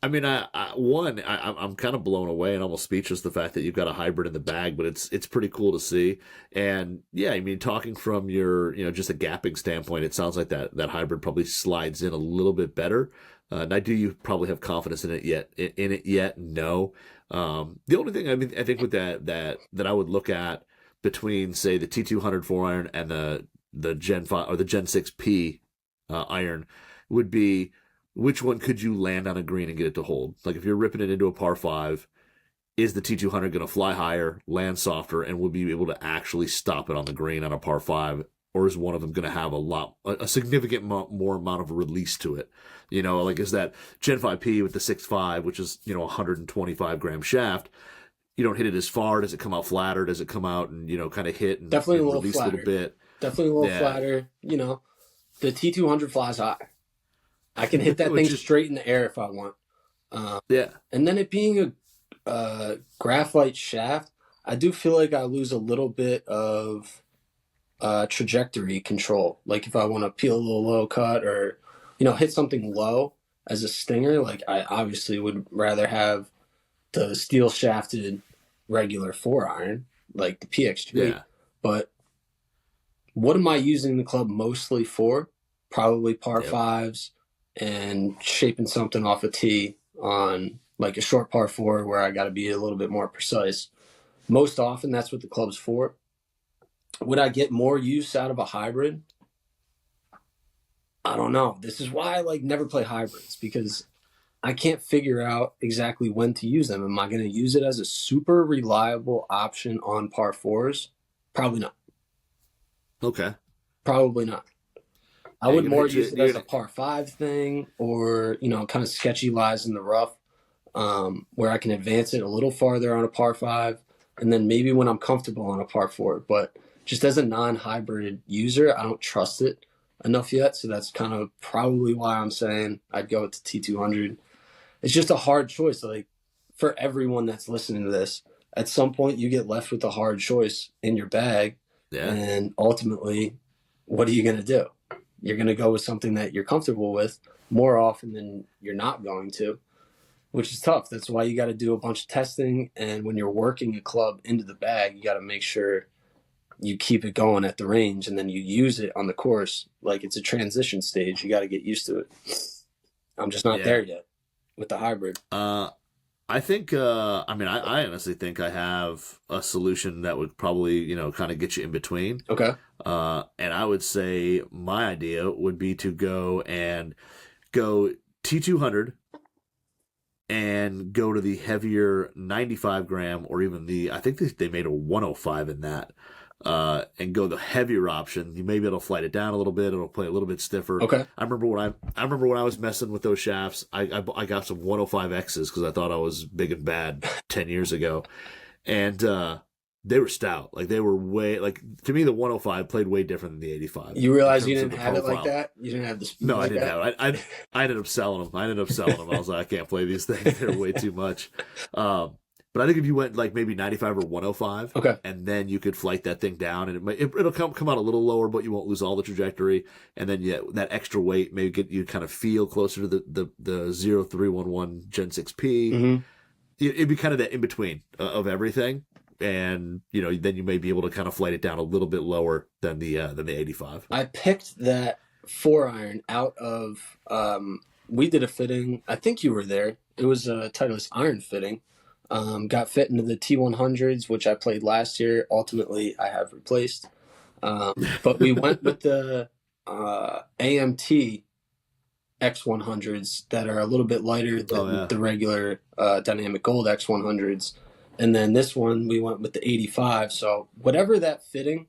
I mean, I'm kind of blown away and almost speechless the fact that you've got a hybrid in the bag, but it's pretty cool to see. And yeah, I mean, talking from your just a gapping standpoint, it sounds like that hybrid probably slides in a little bit better. Now, do you probably have confidence in it yet? No. The only thing I think with that I would look at between say the T200 4-iron and the Gen 5 or the Gen 6P iron would be, which one could you land on a green and get it to hold? Like if you're ripping it into a par 5, is the T200 going to fly higher, land softer, and will be able to actually stop it on the green on a par 5? Or is one of them going to have a significant more amount of release to it? Like is that Gen 5P with the 6.5, which is, 125 gram shaft, you don't hit it as far. Does it come out flatter? Does it come out and, kind of hit and, definitely and a little release flatter. A little bit? Definitely a little flatter. The T200 flies high. I can hit that thing straight in the air if I want. And then it being a graphite shaft, I do feel like I lose a little bit of trajectory control. Like if I want to peel a little low cut or, hit something low as a stinger, like I obviously would rather have the steel shafted regular 4-iron, like the PXG. Yeah. But what am I using the club mostly for? Probably par 5s and shaping something off a tee on like a short par 4 where I got to be a little bit more precise. Most often that's what the club's for. Would I get more use out of a hybrid? I don't know. This is why I never play hybrids, because I can't figure out exactly when to use them. Am I going to use it as a super reliable option on par 4s? Probably not. Okay. Probably not. I would more use it as a par 5 thing or, kind of sketchy lies in the rough where I can advance it a little farther on a par 5 and then maybe when I'm comfortable on a par 4. But just as a non-hybrid user, I don't trust it enough yet. So that's kind of probably why I'm saying I'd go with the T200. It's just a hard choice. Like for everyone that's listening to this, at some point you get left with a hard choice in your bag. Yeah. And ultimately, what are you going to do? You're going to go with something that you're comfortable with more often than you're not going to, which is tough. That's why you got to do a bunch of testing. And when you're working a club into the bag, you got to make sure you keep it going at the range and then you use it on the course. Like it's a transition stage. You got to get used to it. I'm just not there yet with the hybrid. I think, I honestly think I have a solution that would probably, kind of get you in between. Okay. And I would say my idea would be to go T200 and go to the heavier 95 gram or even I think they made a 105 in that. And go the heavier option. You maybe it'll flight it down a little bit. It'll play a little bit stiffer. Okay. I remember when I was messing with those shafts. I got some 105Xs because I thought I was big and bad 10 years ago, and they were stout. Like they were to me the 105 played way different than the 85. You realize you didn't have it like that? You didn't have the speed. No, like I didn't have it. I ended up selling them. I was like, I can't play these things. They're way too much. But I think if you went like maybe 95 or 105, okay, and then you could flight that thing down, and it'll come out a little lower, but you won't lose all the trajectory. And then that extra weight may get you kind of feel closer to the 0311 Gen 6P. Mm-hmm. It'd be kind of that in between of everything, and then you may be able to kind of flight it down a little bit lower than the 85. I picked that 4-iron out of. We did a fitting. I think you were there. It was a Titleist iron fitting. Got fit into the T100s, which I played last year. Ultimately, I have replaced. But we went with the AMT X100s that are a little bit lighter than the regular Dynamic Gold X100s. And then this one, we went with the 85. So whatever that fitting,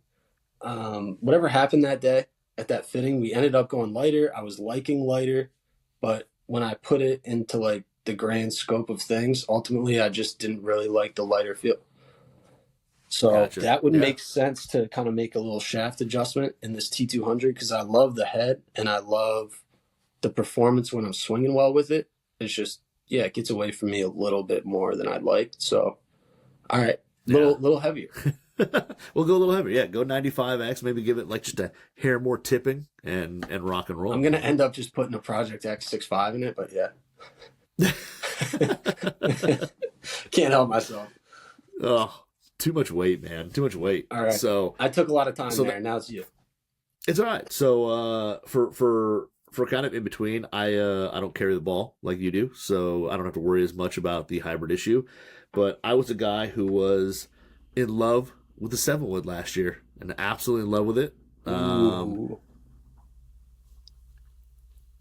whatever happened that day at that fitting, we ended up going lighter. I was liking lighter. But when I put it into like the grand scope of things, ultimately I just didn't really like the lighter feel. So that would make sense to kind of make a little shaft adjustment in this T200 because I love the head and I love the performance when I'm swinging well with it. It's just, it gets away from me a little bit more than I'd like. So, all right, little heavier. We'll go a little heavier. Yeah, go 95X, maybe give it like just a hair more tipping and rock and roll. I'm going to end up just putting a Project X 6.5 in it, but yeah. Can't help myself. Oh, too much weight, man. Too much weight. All right. So I took a lot of time there. Now it's you. It's all right. So for kind of in between, I don't carry the ball like you do, so I don't have to worry as much about the hybrid issue. But I was a guy who was in love with the 7-wood last year and absolutely in love with it.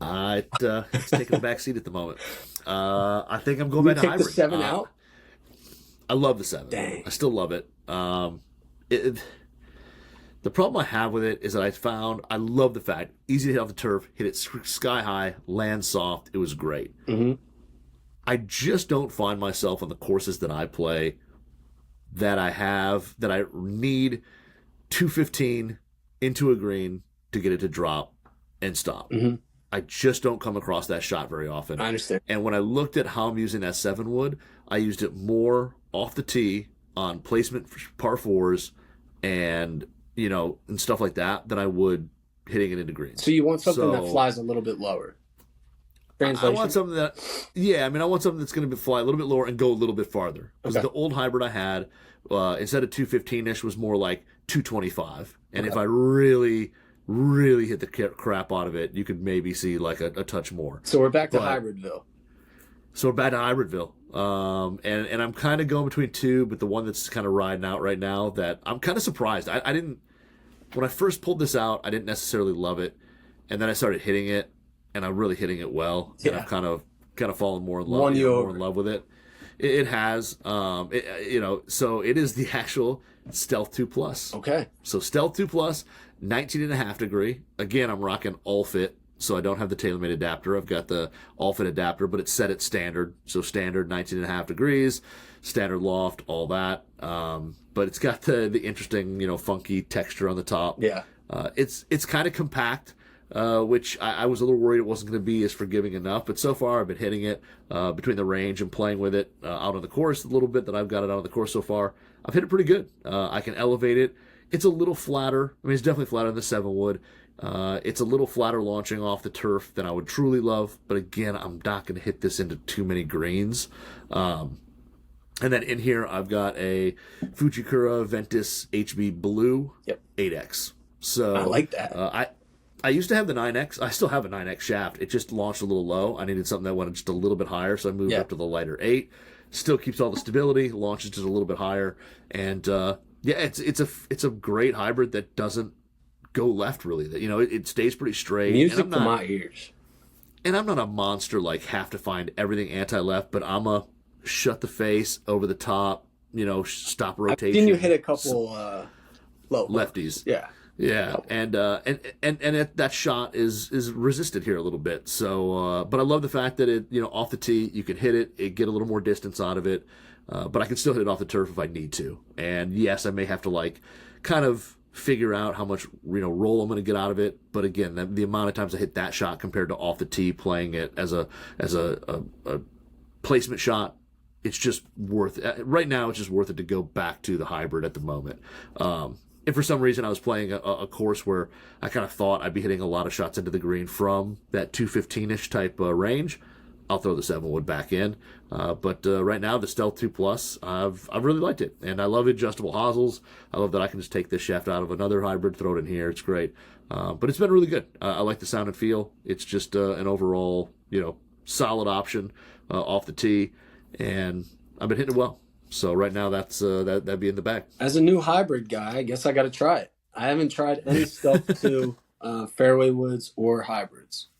It's taking a back seat at the moment. I think I'm going back to hybrid. The 7 out? I love the 7. Dang. I still love it. The problem I have with it is that I love the fact, easy to hit off the turf, hit it sky high, land soft. It was great. Mm-hmm. I just don't find myself on the courses that I play that I need 215 into a green to get it to drop and stop. Mm-hmm. I just don't come across that shot very often. I understand. And when I looked at how I'm using that 7-wood, I used it more off the tee on placement par 4s and stuff like that than I would hitting it into greens. So you want something that flies a little bit lower. Translation? I want something I want something that's going to fly a little bit lower and go a little bit farther. Because the old hybrid I had, instead of 215-ish, was more like 225. And if I really hit the crap out of it, you could maybe see like a touch more. So we're back to Hybridville. And I'm kind of going between two, but the one that's kind of riding out right now that I'm kind of surprised. I didn't, when I first pulled this out, I didn't necessarily love it. And then I started hitting it, and I'm really hitting it well. Yeah. And I've kind of fallen more in love, more in love with it. It has, so it is the actual Stealth 2 Plus. Okay. So Stealth 2 Plus, 19.5 degree. Again, I'm rocking all fit. so I don't have the TaylorMade adapter. I've got the all-fit adapter, but it's set at standard. So standard 19.5 degrees, standard loft, all that. But it's got the interesting, funky texture on the top. Yeah. It's kind of compact, which I was a little worried it wasn't going to be as forgiving enough. But so far, I've been hitting it between the range and playing with it out on the course a little bit that I've got it out on the course so far. I've hit it pretty good. I can elevate it. It's a little flatter. I mean, it's definitely flatter than the 7-wood. It's a little flatter launching off the turf than I would truly love. But again, I'm not going to hit this into too many greens. And then in here, I've got a Fujikura Ventus HB Blue 8X. So I like that. I used to have the 9X. I still have a 9X shaft. It just launched a little low. I needed something that went just a little bit higher, so I moved up to the lighter 8. Still keeps all the stability, launches just a little bit higher, and it's a great hybrid that doesn't go left really. That it stays pretty straight. Music to my ears. And I'm not a monster like have to find everything anti-left, but I'm a shut the face, over the top, stop rotation. I've seen you hit a couple low lefties. Yeah, and that shot is resisted here a little bit. So, but I love the fact that it, off the tee you can hit it, get a little more distance out of it, but I can still hit it off the turf if I need to. And yes, I may have to kind of figure out how much roll I'm going to get out of it. But again, the amount of times I hit that shot compared to off the tee playing it as a placement shot, it's just worth it. Right now, it's just worth it to go back to the hybrid at the moment. If for some reason I was playing a course where I kind of thought I'd be hitting a lot of shots into the green from that 215-ish type range, I'll throw the 7-wood back in. But right now, the Stealth 2 Plus, I've really liked it. And I love adjustable hosels. I love that I can just take this shaft out of another hybrid, throw it in here. It's great. But it's been really good. I like the sound and feel. It's just an overall, solid option off the tee. And I've been hitting it well. So right now, that'd be in the bag. As a new hybrid guy, I guess I got to try it. I haven't tried any Stealth 2 fairway woods or hybrids.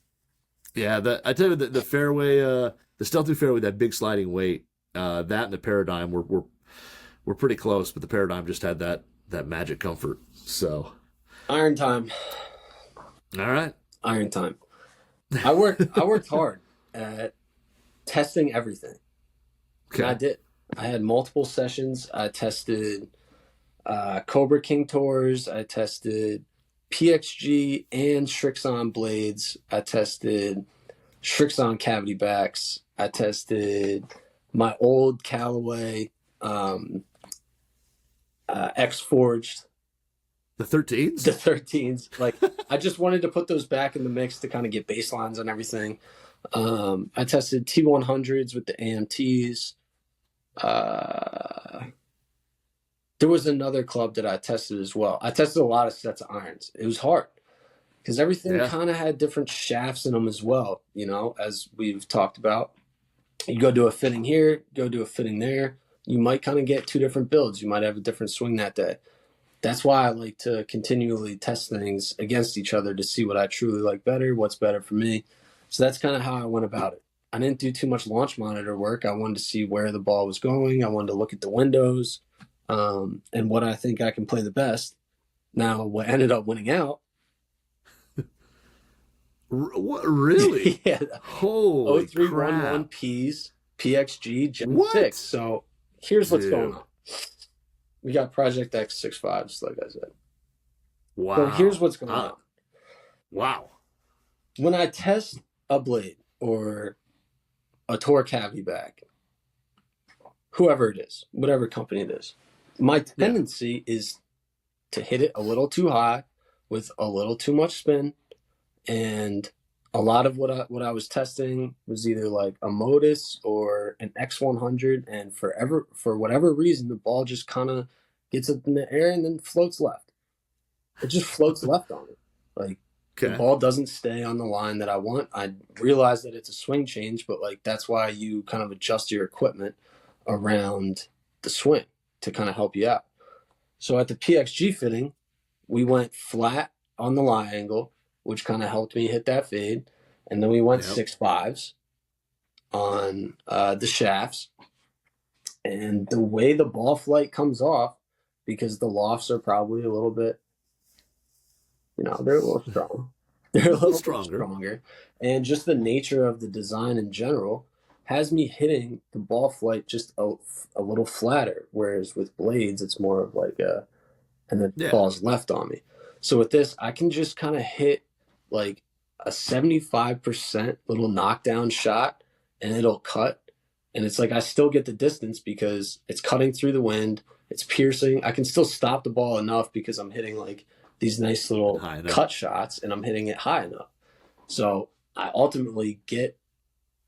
Yeah, I tell you, the fairway, the Stealth 2 fairway, that big sliding weight, that and the Paradigm were pretty close, but the Paradigm just had that magic comfort. So, iron time. All right, iron time. I worked hard at testing everything. Okay. And I did. I had multiple sessions. I tested Cobra King Tours. I tested PXG and Srixon blades. I tested Srixon cavity backs. I tested my old Callaway X-Forged. The 13s? The 13s. I just wanted to put those back in the mix to kind of get baselines and everything. I tested T100s with the AMTs. There was another club that I tested as well. I tested a lot of sets of irons. It was hard because everything kind of had different shafts in them as well, as we've talked about. You go do a fitting here, go do a fitting there. You might kind of get two different builds. You might have a different swing that day. That's why I like to continually test things against each other to see what I truly like better, what's better for me. So that's kind of how I went about it. I didn't do too much launch monitor work. I wanted to see where the ball was going. I wanted to look at the windows and what I think I can play the best. Now, what ended up winning out. What, really? Yeah. Holy 0311 Ps, PXG, Gen 6. So here's what's going on. We got Project X65s, like I said. Wow. So here's what's going on. Wow. When I test a blade or a Tour cavity back, whoever it is, whatever company it is, my tendency is to hit it a little too high with a little too much spin. And a lot of what I was testing was either like a Modus or an X100, and for whatever reason, the ball just kind of gets up in the air and then floats left. It just floats left on it. The ball doesn't stay on the line that I want. I realize that it's a swing change, but that's why you kind of adjust your equipment around the swing to kind of help you out. So at the PXG fitting, we went flat on the lie angle, which kind of helped me hit that fade. And then we went 6.5s on the shafts. And the way the ball flight comes off, because the lofts are probably a little bit, they're a little strong. They're A a little little bit stronger. stronger. And just the nature of the design in general has me hitting the ball flight just a little flatter. Whereas with blades, it's more of like a, and then Yeah. falls left on me. So with this, I can just kind of hit like a 75% little knockdown shot and it'll cut. And it's like I still get the distance because it's cutting through the wind, it's piercing. I can still stop the ball enough because I'm hitting like these nice little cut shots and I'm hitting it high enough. So I ultimately get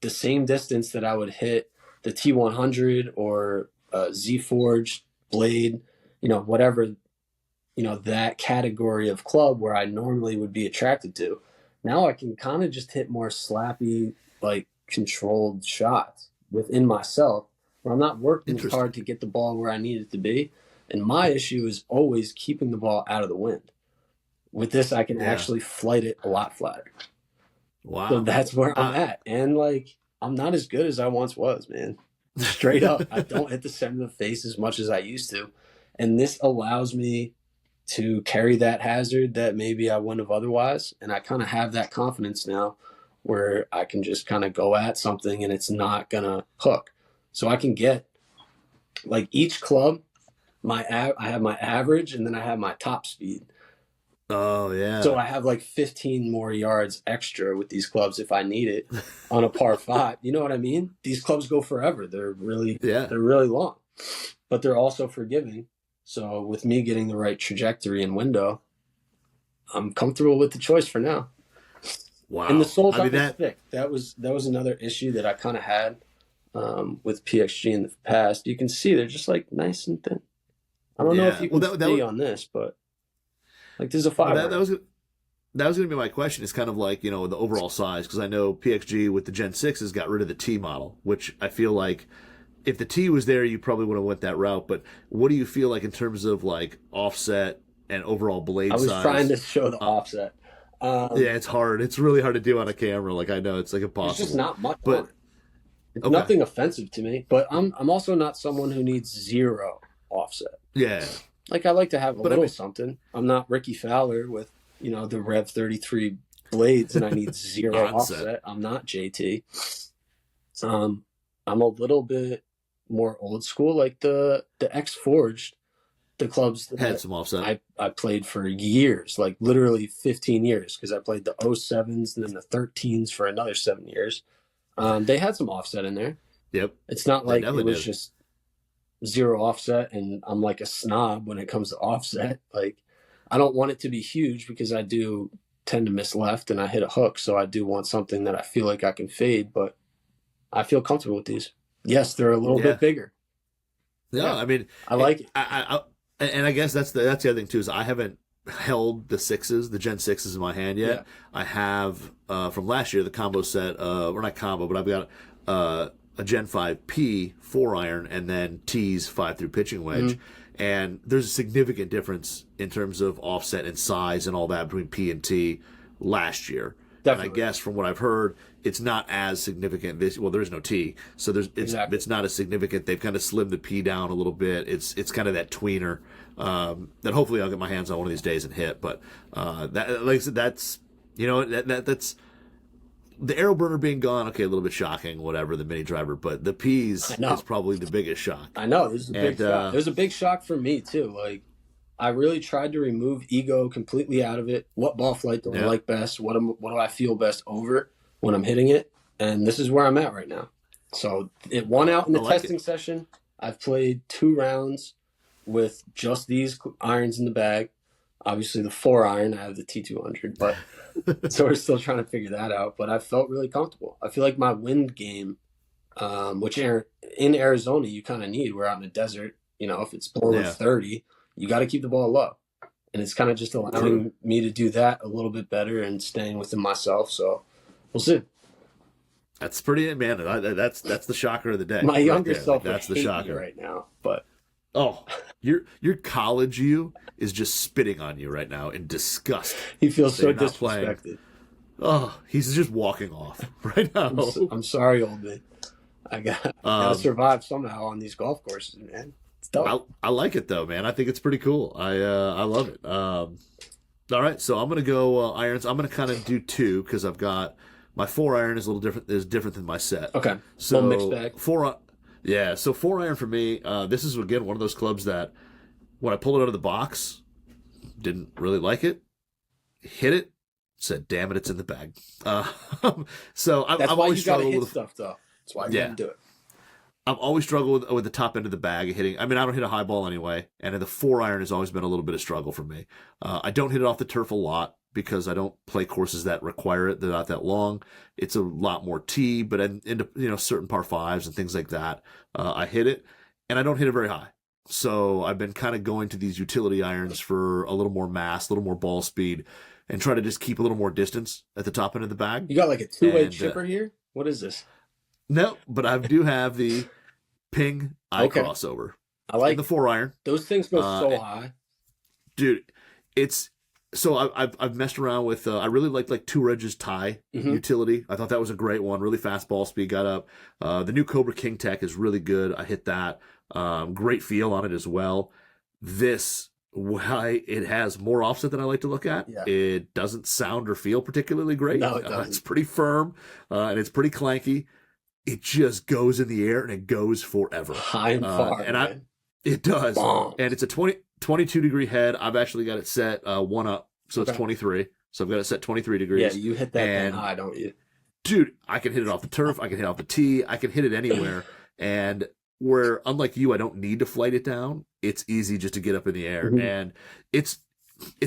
the same distance that I would hit the T100 or Z Forge blade, whatever, that category of club where I normally would be attracted to. Now I can kind of just hit more slappy, like controlled shots within myself where I'm not working as hard to get the ball where I need it to be. And my issue is always keeping the ball out of the wind. With this, I can actually flight it a lot flatter. Wow. So that's where I'm at. And like, I'm not as good as I once was, man. Straight up. I don't hit the center of the face as much as I used to. And this allows me to carry that hazard that maybe I wouldn't have otherwise. And I kind of have that confidence now where I can just kind of go at something and it's not going to hook. So I can get like each club, I have my average and then I have my top speed. Oh, yeah. So I have like 15 more yards extra with these clubs if I need it on a par 5. You know what I mean? These clubs go forever. They're really long, but they're also forgiving. So with me getting the right trajectory and window, I'm comfortable with the choice for now. Wow. And the soles aren't as thick. That was another issue that I kind of had with PXG in the past. You can see they're just like nice and thin. I don't know if you can see on this, but like there's a 5. That was going to be my question. Is kind of like, the overall size, because I know PXG with the Gen 6s got rid of the T model, which I feel like if the T was there, you probably would have went that route. But what do you feel like in terms of like offset and overall blade size? I was trying to show the offset. Yeah, it's hard. It's really hard to do on a camera. Like I know it's like impossible. There's just not much. But it's nothing offensive to me. But I'm also not someone who needs zero offset. Yeah. Like I like to have a little something. I'm not Ricky Fowler with the Rev 33 blades, and I need zero offset. I'm not JT. I'm a little bit more old school, like the X Forged, the clubs that had some offset. I played for years, like literally 15 years, because I played the 07s and then the 13s for another 7 years. They had some offset in there. Yep. It's not like it was just zero offset and I'm like a snob when it comes to offset. Like I don't want it to be huge because I do tend to miss left and I hit a hook. So I do want something that I feel like I can fade, but I feel comfortable with these. Yes, they're a little bit bigger. No, I mean, I like it. And I guess that's the other thing too, is I haven't held the 6s, the Gen 6s in my hand yet. Yeah. I have from last year the combo set, or not combo, but I've got a Gen 5P 4-iron and then T's 5-through pitching wedge. Mm-hmm. And there's a significant difference in terms of offset and size and all that between P and T last year. Definitely. And I guess from what I've heard, it's not as significant. There is no T, so it's not as significant. They've kind of slimmed the P down a little bit. It's kind of that tweener that hopefully I'll get my hands on one of these days and hit. But that, like I said, that's that's the arrow burner being gone. Okay, a little bit shocking, whatever, the mini driver, but the P's is probably the biggest shock. I know this is a big shock. It was a big shock for me too. Like I really tried to remove ego completely out of it. What ball flight do I like best? What do I feel best over when I'm hitting it? And this is where I'm at right now. So it won out in the testing session. I've played 2 rounds with just these irons in the bag. Obviously the 4-iron, I have the T200, but so we're still trying to figure that out. But I felt really comfortable. I feel like my wind game, which in Arizona you kind of need. We're out in the desert. If it's blowing 30, you got to keep the ball low. And it's kind of just allowing me to do that a little bit better and staying within myself. So we'll see. That's pretty, man. That's the shocker of the day. My younger self, that's the shocker right now. But your college you is just spitting on you right now in disgust. He feels so disrespected. Oh, he's just walking off right now. I'm sorry, old man. I gotta survive somehow on these golf courses, man. I like it though, man. I think it's pretty cool. I love it. All right, so I'm gonna go irons. I'm gonna kind of do two because I've got my 4-iron is a little different. Is different than my set. Okay. So mixed bag. Yeah. So 4-iron for me. This is again one of those clubs that when I pulled it out of the box, didn't really like it. Hit it. Said, "Damn it, it's in the bag." So I've always struggled with stuff, though. That's why you gotta do it. I've always struggled with the top end of the bag hitting. I mean, I don't hit a high ball anyway, and the 4-iron has always been a little bit of struggle for me. I don't hit it off the turf a lot because I don't play courses that require it. They're not that long. It's a lot more tee, but into certain par fives and things like that, I hit it, and I don't hit it very high. So I've been kind of going to these utility irons for a little more mass, a little more ball speed, and try to just keep a little more distance at the top end of the bag. You got like a two-way chipper here? What is this? No, but I do have the Ping crossover. I like the 4-iron. Those things go so high, dude. It's so I've messed around with. I really like Two Edges tie utility. I thought that was a great one. Really fast ball speed. Got up. The new Cobra King Tech is really good. I hit that. Great feel on it as well. This, why it has more offset than I like to look at. Yeah. It doesn't sound or feel particularly great. No, it doesn't. It's pretty firm and it's pretty clanky. It just goes in the air and it goes forever. High and far. And it does. Bomb. And it's a 22 degree head. I've actually got it set one up. So it's 23. So I've got it set 23 degrees. Yeah, you hit that thing high, don't you? Dude, I can hit it off the turf. I can hit it off the tee. I can hit it anywhere. And where, unlike you, I don't need to flight it down. It's easy just to get up in the air. And it's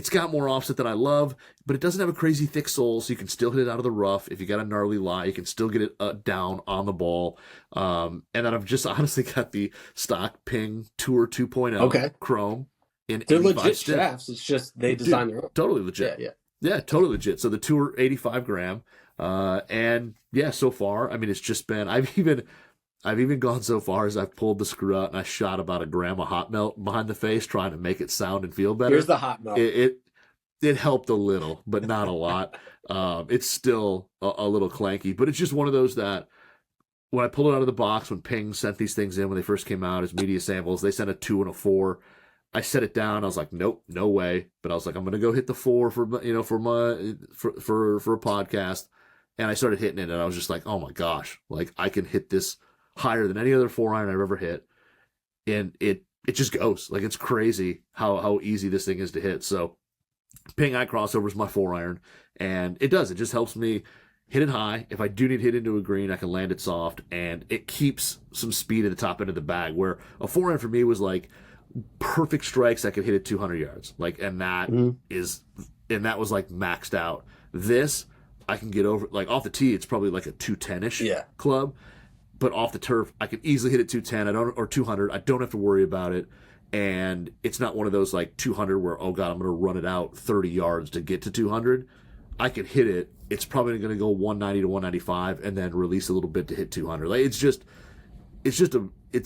got more offset than I love, but it doesn't have a crazy thick sole, so you can still hit it out of the rough. If you got a gnarly lie, you can still get it down on the ball. And then I've just honestly got the stock Ping Tour 2.0 Chrome in They're legit shafts. It's just they design their own. Totally legit. Yeah, totally legit. So the Tour 85 gram. And yeah, so far, I mean, it's just been, I've even gone so far as I've pulled the screw out and I shot about a gram of hot melt behind the face, trying to make it sound and feel better. Here's the hot melt. It helped a little, but not a lot. It's still a little clanky, but it's just one of those that when I pulled it out of the box, when Ping sent these things in when they first came out as media samples, they sent a 2 and a 4. I set it down. I was like, nope, no way. But I was like, I'm gonna go hit the 4 for a podcast, and I started hitting it, and I was just like, oh my gosh, like I can hit this higher than any other 4-iron I've ever hit, and it just goes. Like, it's crazy how easy this thing is to hit. So Ping Eye crossover is my 4-iron, and it just helps me hit it high. If I do need to hit into a green, I can land it soft, and it keeps some speed at the top end of the bag, where a 4-iron for me was like perfect strikes. I could hit it 200 yards, like, and that was like maxed out. This I can get over, like off the tee, it's probably like a 210-ish club. But off the turf, I can easily hit it 210 or 200. I don't have to worry about it. And it's not one of those like 200 where, oh God, I'm going to run it out 30 yards to get to 200. I can hit it. It's probably going to go 190 to 195 and then release a little bit to hit 200. Like, it's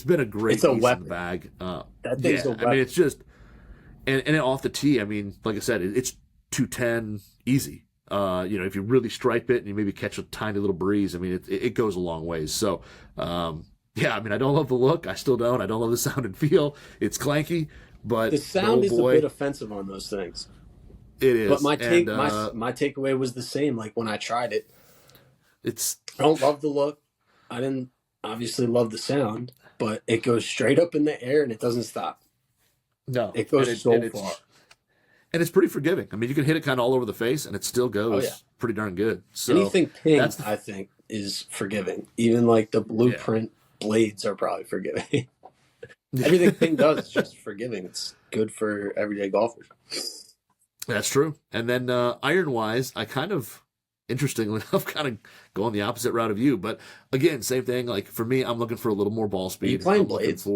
been a great piece in the bag. That thing's a weapon. I mean, it's just, and off the tee, I mean, like I said, it's 210 easy. If you really stripe it and you maybe catch a tiny little breeze, I mean, it goes a long ways. So, I mean, I don't love the look. I still don't. I don't love the sound and feel. It's clanky, but the sound is a bit offensive on those things. It is. But my takeaway was the same. Like when I tried it, I don't love the look. I didn't obviously love the sound, but it goes straight up in the air and it doesn't stop. No, it goes so far. And it's pretty forgiving. I mean, you can hit it kind of all over the face, and it still goes pretty darn good. So anything Ping, I think, is forgiving. Even like the Blueprint blades are probably forgiving. Everything Ping does is just forgiving. It's good for everyday golfers. That's true. And then iron-wise, I kind of, interestingly enough, kind of going the opposite route of you. But again, same thing. Like for me, I'm looking for a little more ball speed. Are you playing blades?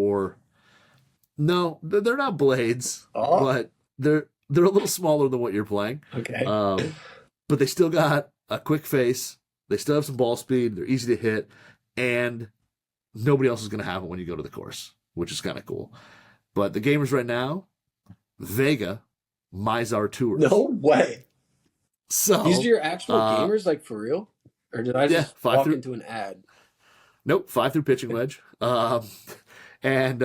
No, they're not blades, but they're a little smaller than what you're playing. Okay. But they still got a quick face. They still have some ball speed. They're easy to hit. And nobody else is going to have it when you go to the course, which is kind of cool. But the gamers right now, Vega Mizar Tours. No way. So these are your actual gamers, like for real? Or did I just walk into an ad? Nope, 5 through pitching wedge. And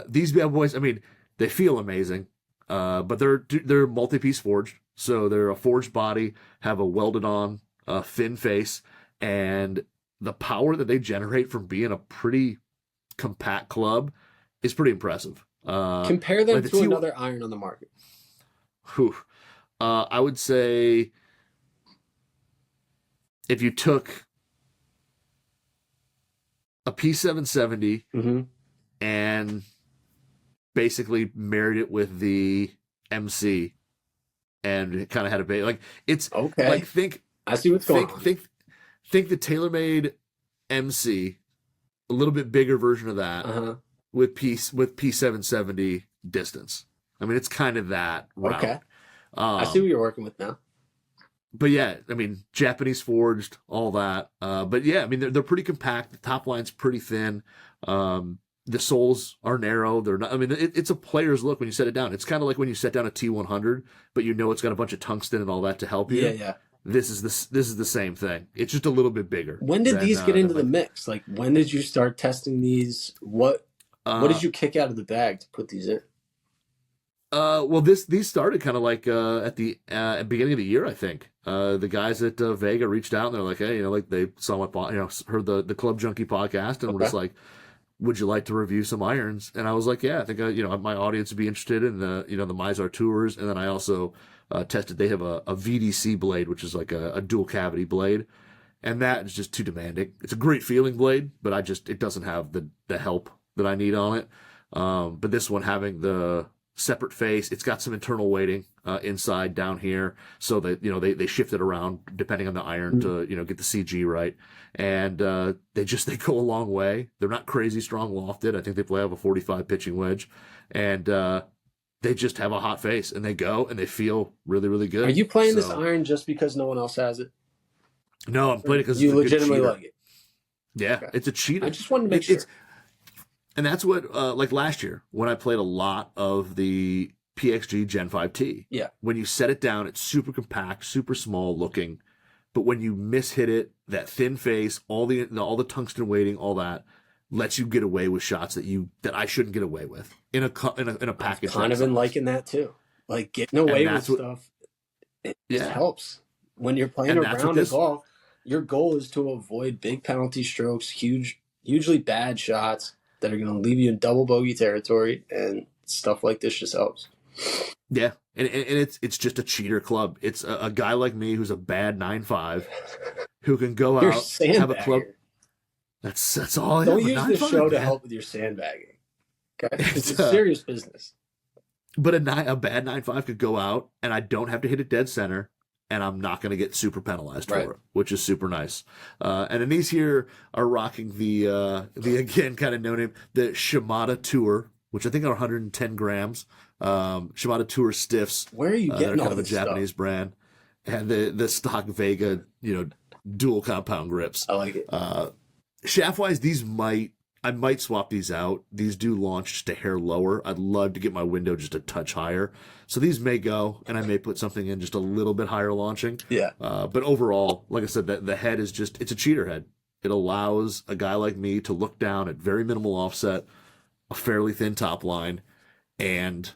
these bad boys, I mean, they feel amazing. But they're multi-piece forged, So they're a forged body, have a welded on thin face, and the power that they generate from being a pretty compact club is pretty impressive. Compare them to another iron on the market. Whew. I would say if you took a P770 and basically married it with the MC and it kind of had a base, like it's okay. Like think I see what's going on. Think the TaylorMade MC, a little bit bigger version of that with P770 distance. I mean, it's kind of that route. Okay. I see what you're working with now. But yeah, I mean, Japanese forged, all that. But yeah, I mean, they're pretty compact. The top line's pretty thin. The soles are narrow. They're not. I mean, it's a player's look when you set it down. It's kind of like when you set down a T100, but you know it's got a bunch of tungsten and all that to help you. Yeah. This is the same thing. It's just a little bit bigger. When did these get into the mix? Like, when did you start testing these? What did you kick out of the bag to put these in? Well, these started kind of like at the beginning of the year, I think. The guys at Vega reached out and they're like, hey, like they saw my heard the Club Junkie podcast and were just like, would you like to review some irons? And I was like, yeah, I think my audience would be interested in the the Mizar Tours. And then I also tested. They have a VDC blade, which is like a dual cavity blade, and that is just too demanding. It's a great feeling blade, but it doesn't have the help that I need on it. But this one having the separate face, it's got some internal weighting inside down here, so that they shift it around depending on the iron to get the CG right, and they go a long way. They're not crazy strong lofted. I think they play out of a 45 pitching wedge, and they just have a hot face, and they go and they feel really, really good. Are you playing this iron just because no one else has it? No, I'm playing it because you legitimately like it. Yeah, okay. It's a cheater. I just wanted to make sure. And that's what, like last year, when I played a lot of the PXG Gen 5T. Yeah. When you set it down, it's super compact, super small looking. But when you mishit it, that thin face, all the tungsten weighting, all that, lets you get away with shots that I shouldn't get away with in a package. I've kind of been liking that too. Like getting away with stuff. It helps. When you're playing around a golf, your goal is to avoid big penalty strokes, hugely bad shots that are going to leave you in double bogey territory, and stuff like this just helps. Yeah, and it's just a cheater club. It's a guy like me who's a bad 9.5 who can go out, have a club. That's all. Don't use this show to help with your sandbagging. Okay, it's serious business. But a bad 9.5 could go out, and I don't have to hit it dead center, and I'm not going to get super penalized for it, which is super nice. And then these here are rocking the again kind of no name, the Shimada Tour, which I think are 110 grams. Shimada Tour stiffs. Where are you getting they're all kind of a Japanese brand, and the stock Vega dual compound grips. I like it. Shaft wise, I might swap these out. These do launch just a hair lower. I'd love to get my window just a touch higher. So these may go, and I may put something in just a little bit higher launching. Yeah. But overall, like I said, the head is it's a cheater head. It allows a guy like me to look down at very minimal offset, a fairly thin top line, and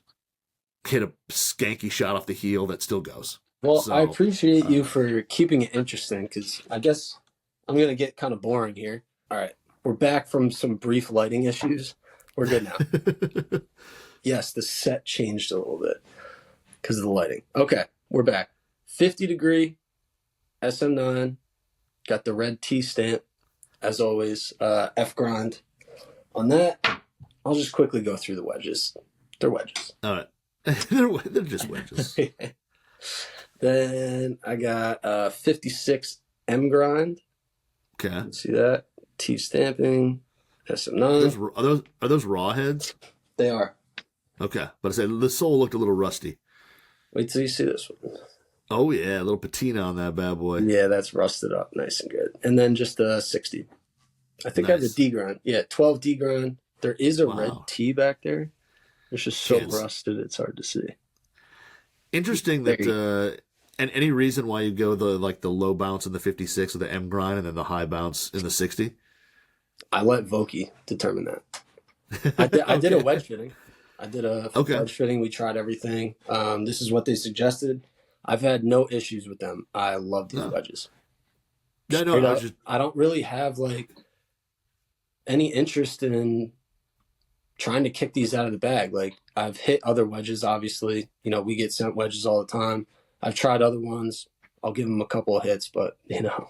hit a skanky shot off the heel that still goes. Well, I appreciate you for keeping it interesting, because I guess I'm going to get kind of boring here. All right. We're back from some brief lighting issues. We're good now. Yes, the set changed a little bit because of the lighting. Okay, we're back. 50-degree SM9. Got the red T stamp, as always. F grind. On that, I'll just quickly go through the wedges. They're wedges. All right. They're just wedges. Then I got 56 M grind. Okay. See that? T stamping, SM9. Are those raw heads? They are. Okay, but I said the sole looked a little rusty. Wait till you see this one. Oh yeah, a little patina on that bad boy. Yeah, that's rusted up, nice and good. And then just a 60. I think I have a D grind. Yeah, 12 D grind. There is a red T back there. It's just so rusted, it's hard to see. Interesting that. And any reason why you go the low bounce in the 56 with the M grind and then the high bounce in the 60? I let Vokey determine that. I did a wedge fitting. I did a wedge fitting. We tried everything. This is what they suggested. I've had no issues with them. I love these No. wedges. Yeah, no, I don't really have like any interest in trying to kick these out of the bag. Like I've hit other wedges, obviously. You know, we get sent wedges all the time. I've tried other ones. I'll give them a couple of hits, but you know,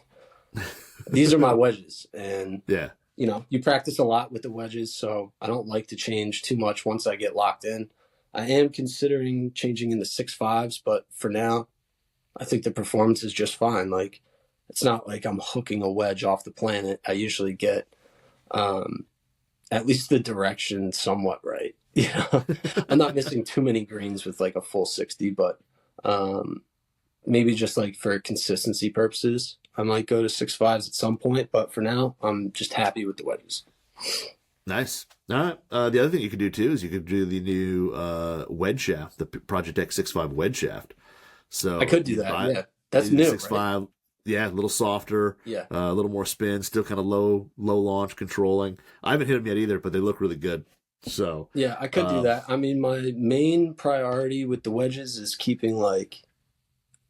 these are my wedges. And yeah, you know, you practice a lot with the wedges, so I don't like to change too much once I get locked in. I am considering changing into 6.5s, but for now, I think the performance is just fine. Like, it's not like I'm hooking a wedge off the planet. I usually get at least the direction somewhat right. You know, I'm not missing too many greens with like a full 60, but maybe just like for consistency purposes, I might go to 6.5s at some point. But for now, I'm just happy with the wedges. Nice. All right. The other thing you could do too is you could do the new wedge shaft, the Project X 6.5 wedge shaft. So I could do that. Yeah, that's new. 6.5. Right? Yeah, a little softer. Yeah, a little more spin. Still kind of low launch controlling. I haven't hit them yet either, but they look really good. So yeah, I could do that. I mean, my main priority with the wedges is keeping like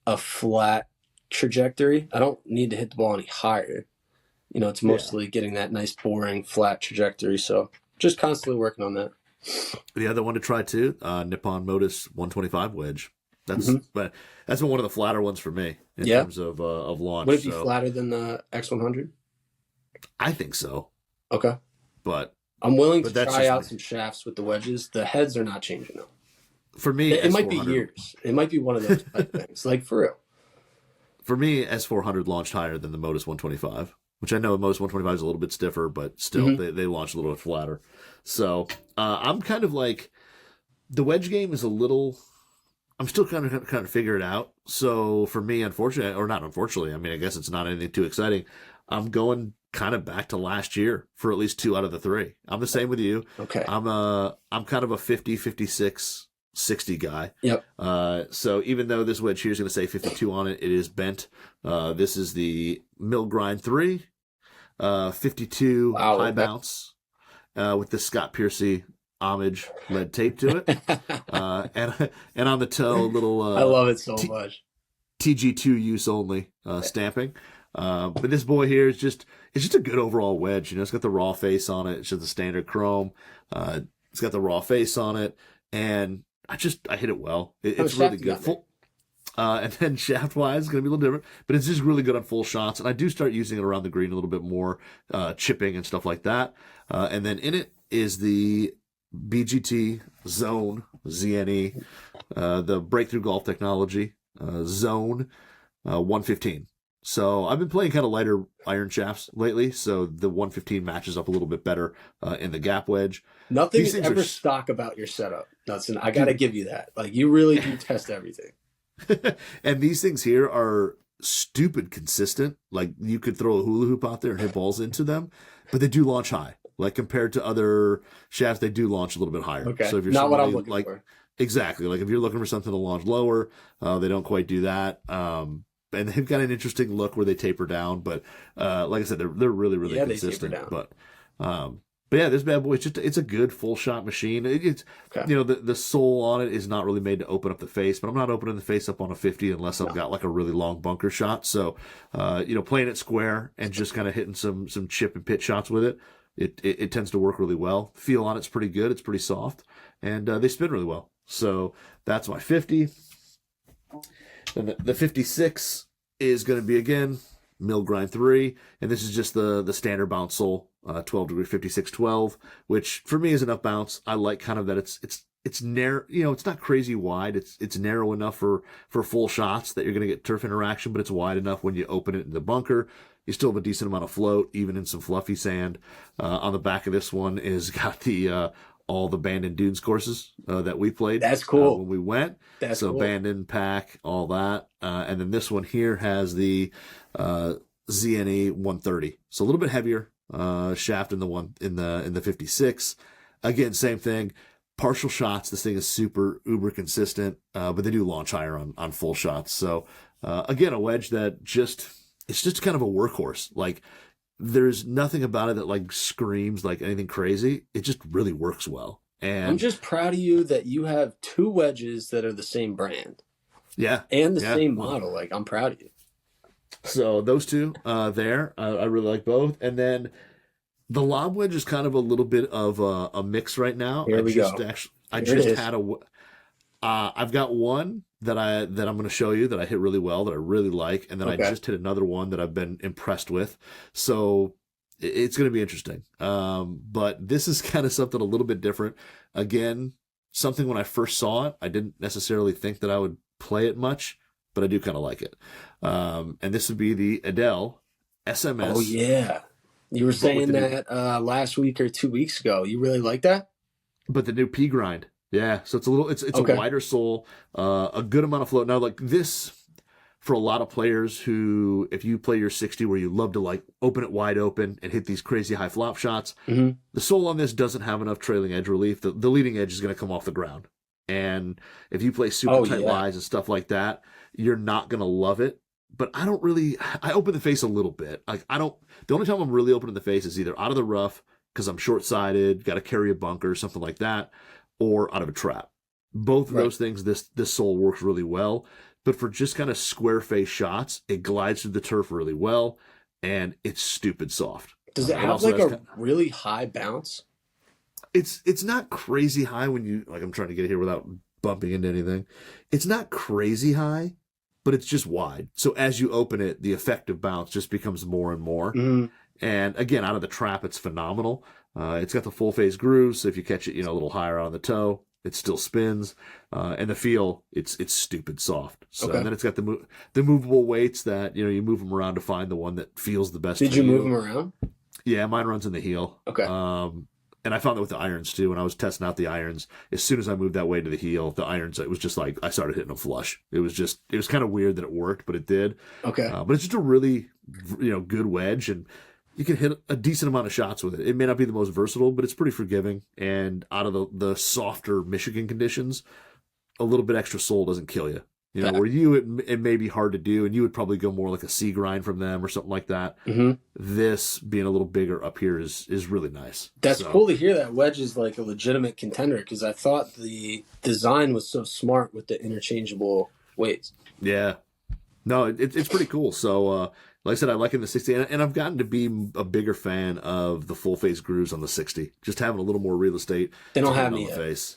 a flat trajectory. I don't need to hit the ball any higher. You know, it's mostly getting that nice, boring, flat trajectory. So just constantly working on that. The other one to try too, Nippon Modus 125 wedge. That's but that's been one of the flatter ones for me in terms of launch. Would it be flatter than the X100? I think so. Okay. But I'm willing to try out some shafts with the wedges. The heads are not changing though. For me, it might be years. It might be one of those type things. Like for real. For me, S400 launched higher than the Modus 125, which I know Modus 125 is a little bit stiffer, but still they launch a little bit flatter. So I'm kind of like the wedge game is a little. I'm still kind of figure it out. So for me, unfortunately, or not unfortunately, I mean, I guess it's not anything too exciting. I'm going kind of back to last year for at least 2 out of the 3. I'm the same with you. Okay. I'm kind of a 50, 56, 60 guy. Yep. So even though this wedge here is going to say 52 on it, it is bent. This is the Mill Grind 3, 52 high bounce, with the Scott Piercy homage lead tape to it, and on the toe a little. I love it so much. TG2 use only stamping, but this boy here is just a good overall wedge. You know, it's got the raw face on it. It's just the standard chrome. It's got the raw face on it, and I hit it well. It's really good. And then shaft wise, it's going to be a little different, but it's just really good on full shots. And I do start using it around the green a little bit more, chipping and stuff like that. And then in it is the BGT Zone ZNE, the Breakthrough Golf Technology Zone 115. So I've been playing kind of lighter iron shafts lately, so the 115 matches up a little bit better in the gap wedge. Nothing is ever stock about your setup, Knudson. I got to give you that. Like, you really do test everything. And these things here are stupid consistent. Like, you could throw a hula hoop out there and hit balls into them, but they do launch high. Like, compared to other shafts, they do launch a little bit higher. Okay. So if you're not what I'm looking for. Exactly. Like, if you're looking for something to launch lower, they don't quite do that. And they've got an interesting look where they taper down, but like I said, they're really, really consistent. They taper down. But yeah, this bad boy, it's a good full shot machine. It's you know, the sole on it is not really made to open up the face, but I'm not opening the face up on a 50 unless I've got like a really long bunker shot. So you know, playing it square and just kind of hitting some chip and pit shots with it, it tends to work really well. Feel on it's pretty good. It's pretty soft, and they spin really well. So that's my 50. And the 56 is going to be, again, Mill Grind 3, and this is just the standard bounce sole, 12 degree 5612, which for me is enough bounce. I like kind of that it's narrow, you know, it's not crazy wide. It's narrow enough for full shots that you're going to get turf interaction, but it's wide enough when you open it in the bunker. You still have a decent amount of float, even in some fluffy sand. On the back of this one is got the all the Bandon Dunes courses that we played. That's cool. When we went. That's so cool. Bandon, Pack, all that. And then this one here has the ZNE 130. So a little bit heavier shaft in the 56. Again, same thing. Partial shots. This thing is super uber consistent, but they do launch higher on full shots. So again, a wedge that it's just kind of a workhorse. Like, there's nothing about it that like screams like anything crazy. It just really works well. And I'm just proud of you that you have 2 wedges that are the same brand. Yeah. And the Yeah. same model. Like, I'm proud of you. So those two there, I really like both. And then the lob wedge is kind of a little bit of a mix right now. Here we go. I Here it just is. had I've got one that I'm going to show you that I hit really well that I really like, and then I Okay. just hit another one that I've been impressed with. So it's going to be interesting. But this is kind of something a little bit different. Again, something when I first saw it, I didn't necessarily think that I would play it much, but I do kind of like it. And this would be the Adele SMS. Oh, yeah. You were saying that last week or 2 weeks ago. You really like that? But the new P grind. Yeah, so it's Okay. a wider sole, a good amount of float. Now, like this, for a lot of players who, if you play your 60 where you love to like open it wide open and hit these crazy high flop shots, Mm-hmm. the sole on this doesn't have enough trailing edge relief. The leading edge is going to come off the ground. And if you play super tight lies and stuff like that, you're not going to love it. But I open the face a little bit. Like the only time I'm really opening the face is either out of the rough because I'm short-sighted, got to carry a bunker, something like that, or out of a trap. Both of those things, this sole works really well. But for just kind of square face shots, it glides through the turf really well, and it's stupid soft. Does it have like a really high bounce? It's not crazy high when you, like, I'm trying to get here without bumping into anything. It's not crazy high, but it's just wide. So as you open it, the effective bounce just becomes more and more. Mm-hmm. And again, out of the trap, it's phenomenal. It's got the full phase groove, so if you catch it, a little higher on the toe, it still spins. And the feel, it's stupid soft. So and then it's got the movable weights that you move them around to find the one that feels the best. Did you move them around? Yeah, mine runs in the heel. Okay. And I found that with the irons too. When I was testing out the irons, as soon as I moved that way to the heel, the irons, it was just like I started hitting them flush. It was kind of weird that it worked, but it did. Okay. But it's just a really, good wedge, and you can hit a decent amount of shots with it. It may not be the most versatile, but it's pretty forgiving. And out of the softer Michigan conditions, a little bit extra sole doesn't kill you. Where it may be hard to do, and you would probably go more like a C grind from them or something like that. Mm-hmm. This being a little bigger up here is really nice. That's cool to hear that Wedge is like a legitimate contender, because I thought the design was so smart with the interchangeable weights. Yeah. No, it's pretty cool. So, like I said, I like it in the 60, and I've gotten to be a bigger fan of the full face grooves on the 60. Just having a little more real estate. They don't have me yet. Face.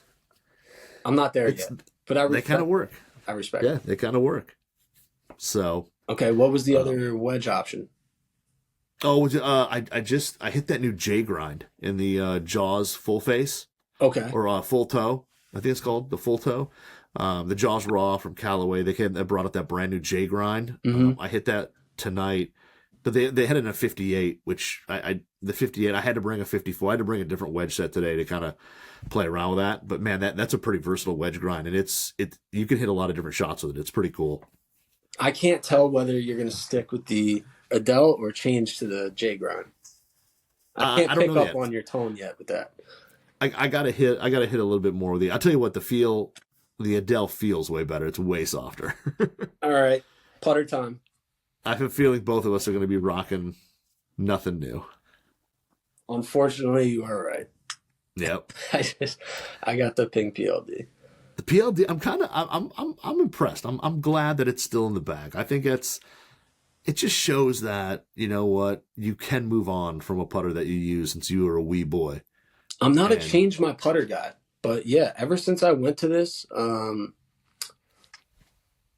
I'm not there yet, but they kind of work. I respect. Yeah, they kind of work. So. Okay, what was the other wedge option? Oh, I hit that new J grind in the Jaws full face. Okay. Or full toe. I think it's called the full toe. The Jaws Raw from Callaway. They brought out that brand new J grind. Mm-hmm. I hit that tonight, but they had it in a 58, which the 58. I had to bring a 54. I had to bring a different wedge set today to kind of play around with that. But man, that's a pretty versatile wedge grind, and you can hit a lot of different shots with it. It's pretty cool. I can't tell whether you're going to stick with the Adele or change to the J grind. I can't pick up on your tone yet with that. I gotta hit a little bit more with the. I'll tell you what, the Adele feels way better. It's way softer. All right, putter time. I have a feeling both of us are going to be rocking nothing new. Unfortunately, you are right. Yep. I got the pink PLD. The PLD, I'm impressed. I'm glad that it's still in the bag. I think it just shows that, you can move on from a putter that you use since you were a wee boy. I'm not a change my putter guy, but yeah, ever since I went to this,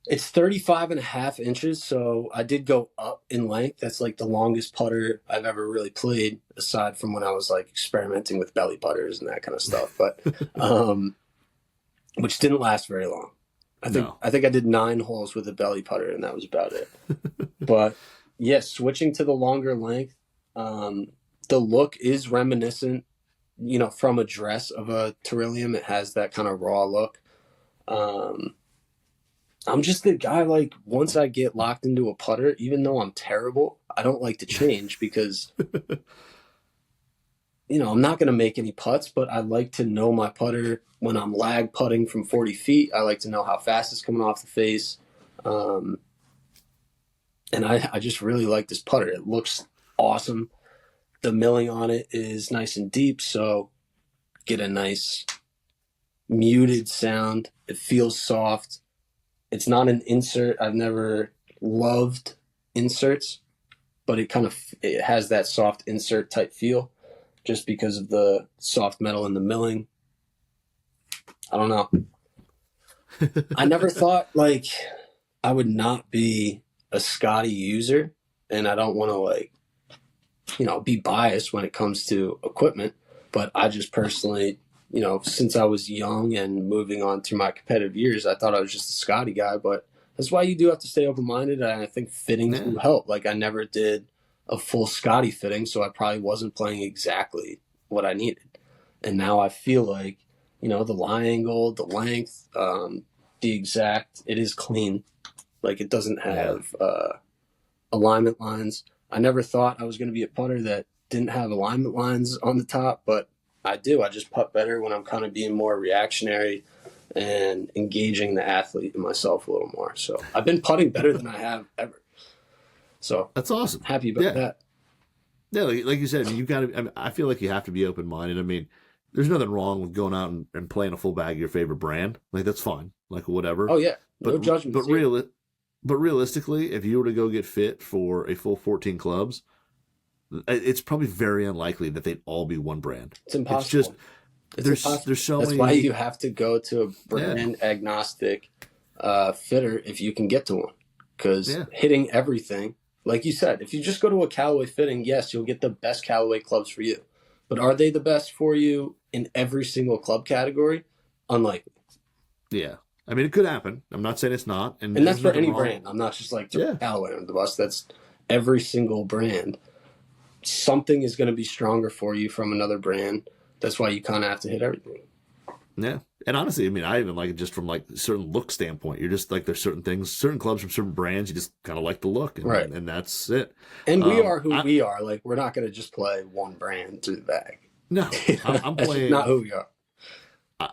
it's 35 and a half inches. So I did go up in length. That's like the longest putter I've ever really played, aside from when I was like experimenting with belly putters and that kind of stuff. But, which didn't last very long. I think I did 9 holes with a belly putter, and that was about it. But yeah, switching to the longer length, the look is reminiscent, from a dress of a Terillium. It has that kind of raw look. I'm just the guy, like, once I get locked into a putter, even though I'm terrible, I don't like to change because, I'm not going to make any putts, but I like to know my putter. When I'm lag putting from 40 feet, I like to know how fast it's coming off the face. And I just really like this putter. It looks awesome. The milling on it is nice and deep, so get a nice muted sound. It feels soft. it's not an insert. I've never loved inserts, but it has that soft insert type feel just because of the soft metal in the milling. I don't know. I never thought like I would not be a Scotty user, and I don't want to like, be biased when it comes to equipment, but I just personally, since I was young and moving on through my competitive years, I thought I was just a Scotty guy, but that's why you do have to stay open-minded, and I think fittings will help. Like I never did a full Scotty fitting, so I probably wasn't playing exactly what I needed. And now I feel like, the lie angle, the length, it is clean. Like it doesn't have alignment lines. I never thought I was going to be a putter that didn't have alignment lines on the top, but I do. I just putt better when I'm kind of being more reactionary and engaging the athlete and myself a little more. So I've been putting better than I have ever. So that's awesome. Happy about that. Yeah, like you said, you got to. I feel like you have to be open minded. I mean, there's nothing wrong with going out and playing a full bag of your favorite brand. Like that's fine. Like whatever. Oh yeah, no judgment. But realistically, if you were to go get fit for a full 14 clubs, it's probably very unlikely that they'd all be one brand. It's impossible. There's so many. That's why you have to go to a brand agnostic fitter if you can get to one. Because hitting everything, like you said, if you just go to a Callaway fitting, yes, you'll get the best Callaway clubs for you. But are they the best for you in every single club category? Unlikely. Yeah. I mean, it could happen. I'm not saying it's not. And that's for any brand. I'm not just like throwing Callaway under the bus. That's every single brand. Something is going to be stronger for you from another brand. That's why you kind of have to hit everything. Yeah. And honestly, I mean, I even like it just from like a certain look standpoint. You're just like, there's certain things, certain clubs from certain brands, you just kind of like the look. And, and that's it. And we are who we are. Like, we're not going to just play one brand through the bag. No, I'm playing. Not who we are.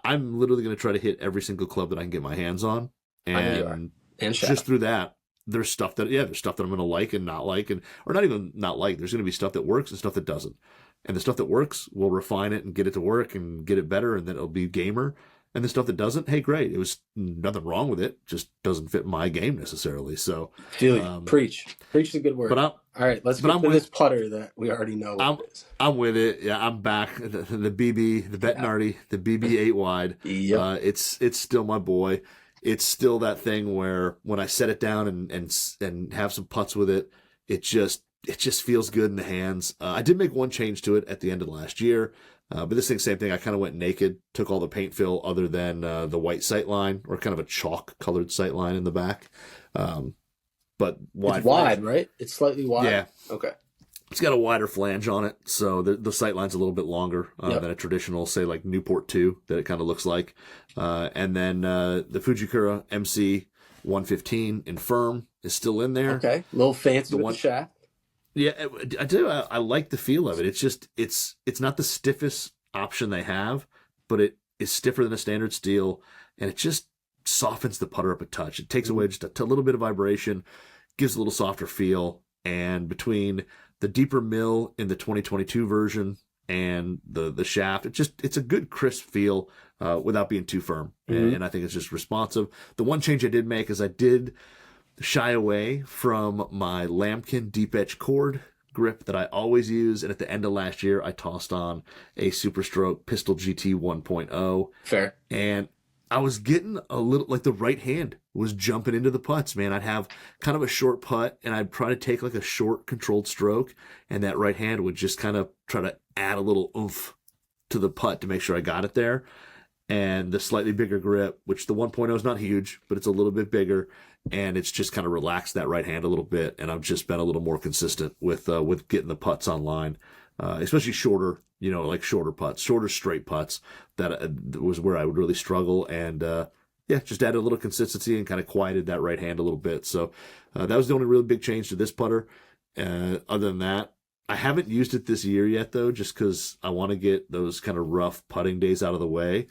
I'm literally going to try to hit every single club that I can get my hands on. And just through that, there's stuff that, there's stuff that I'm going to like and not like, or not even not like. There's going to be stuff that works and stuff that doesn't. And the stuff that works, we'll refine it and get it to work and get it better, and then it'll be gamer. And the stuff that doesn't, hey, great. It was nothing wrong with it. Just doesn't fit my game necessarily. So, feel you. Preach a good word. All right, let's get to this putter that we already know what it is. I'm with it. Yeah, I'm back. The BB, the Bettinardi, the BB 8 wide. Yep. It's still my boy. It's still that thing where when I set it down and have some putts with it, it just feels good in the hands. I did make one change to it at the end of last year. But this thing, same thing. I kind of went naked, took all the paint fill other than the white sight line, or kind of a chalk colored sight line in the back. But wide. It's wide, right? It's slightly wide. Yeah. Okay. It's got a wider flange on it, so the sight line's a little bit longer than a traditional, say, like Newport 2 that it kind of looks like. And then the Fujikura MC 115 in firm is still in there. Okay. A little fancy with the shaft. Yeah, I do. I like the feel of it. It's just it's not the stiffest option they have, but it is stiffer than a standard steel, and it just softens the putter up a touch. It takes away just a little bit of vibration, gives a little softer feel, and between the deeper mill in the 2022 version and the shaft, it's a good crisp feel without being too firm, and I think it's just responsive. The one change I did make is I did shy away from my lambkin deep edge cord grip that I always use, and at the end of last year I tossed on a SuperStroke Pistol GT 1.0. Fair. And I was getting a little, like the right hand was jumping into the putts, man. I'd have kind of a short putt and I'd try to take like a short controlled stroke, and that right hand would just kind of try to add a little oomph to the putt to make sure I got it there. And the slightly bigger grip, which the 1.0 is not huge, but it's a little bit bigger, and it's just kind of relaxed that right hand a little bit. And I've just been a little more consistent with getting the putts online, especially shorter, like shorter putts, shorter straight putts. That was where I would really struggle, and just added a little consistency and kind of quieted that right hand a little bit. So that was the only really big change to this putter. Other than that, I haven't used it this year yet, though, just because I want to get those kind of rough putting days out of the way.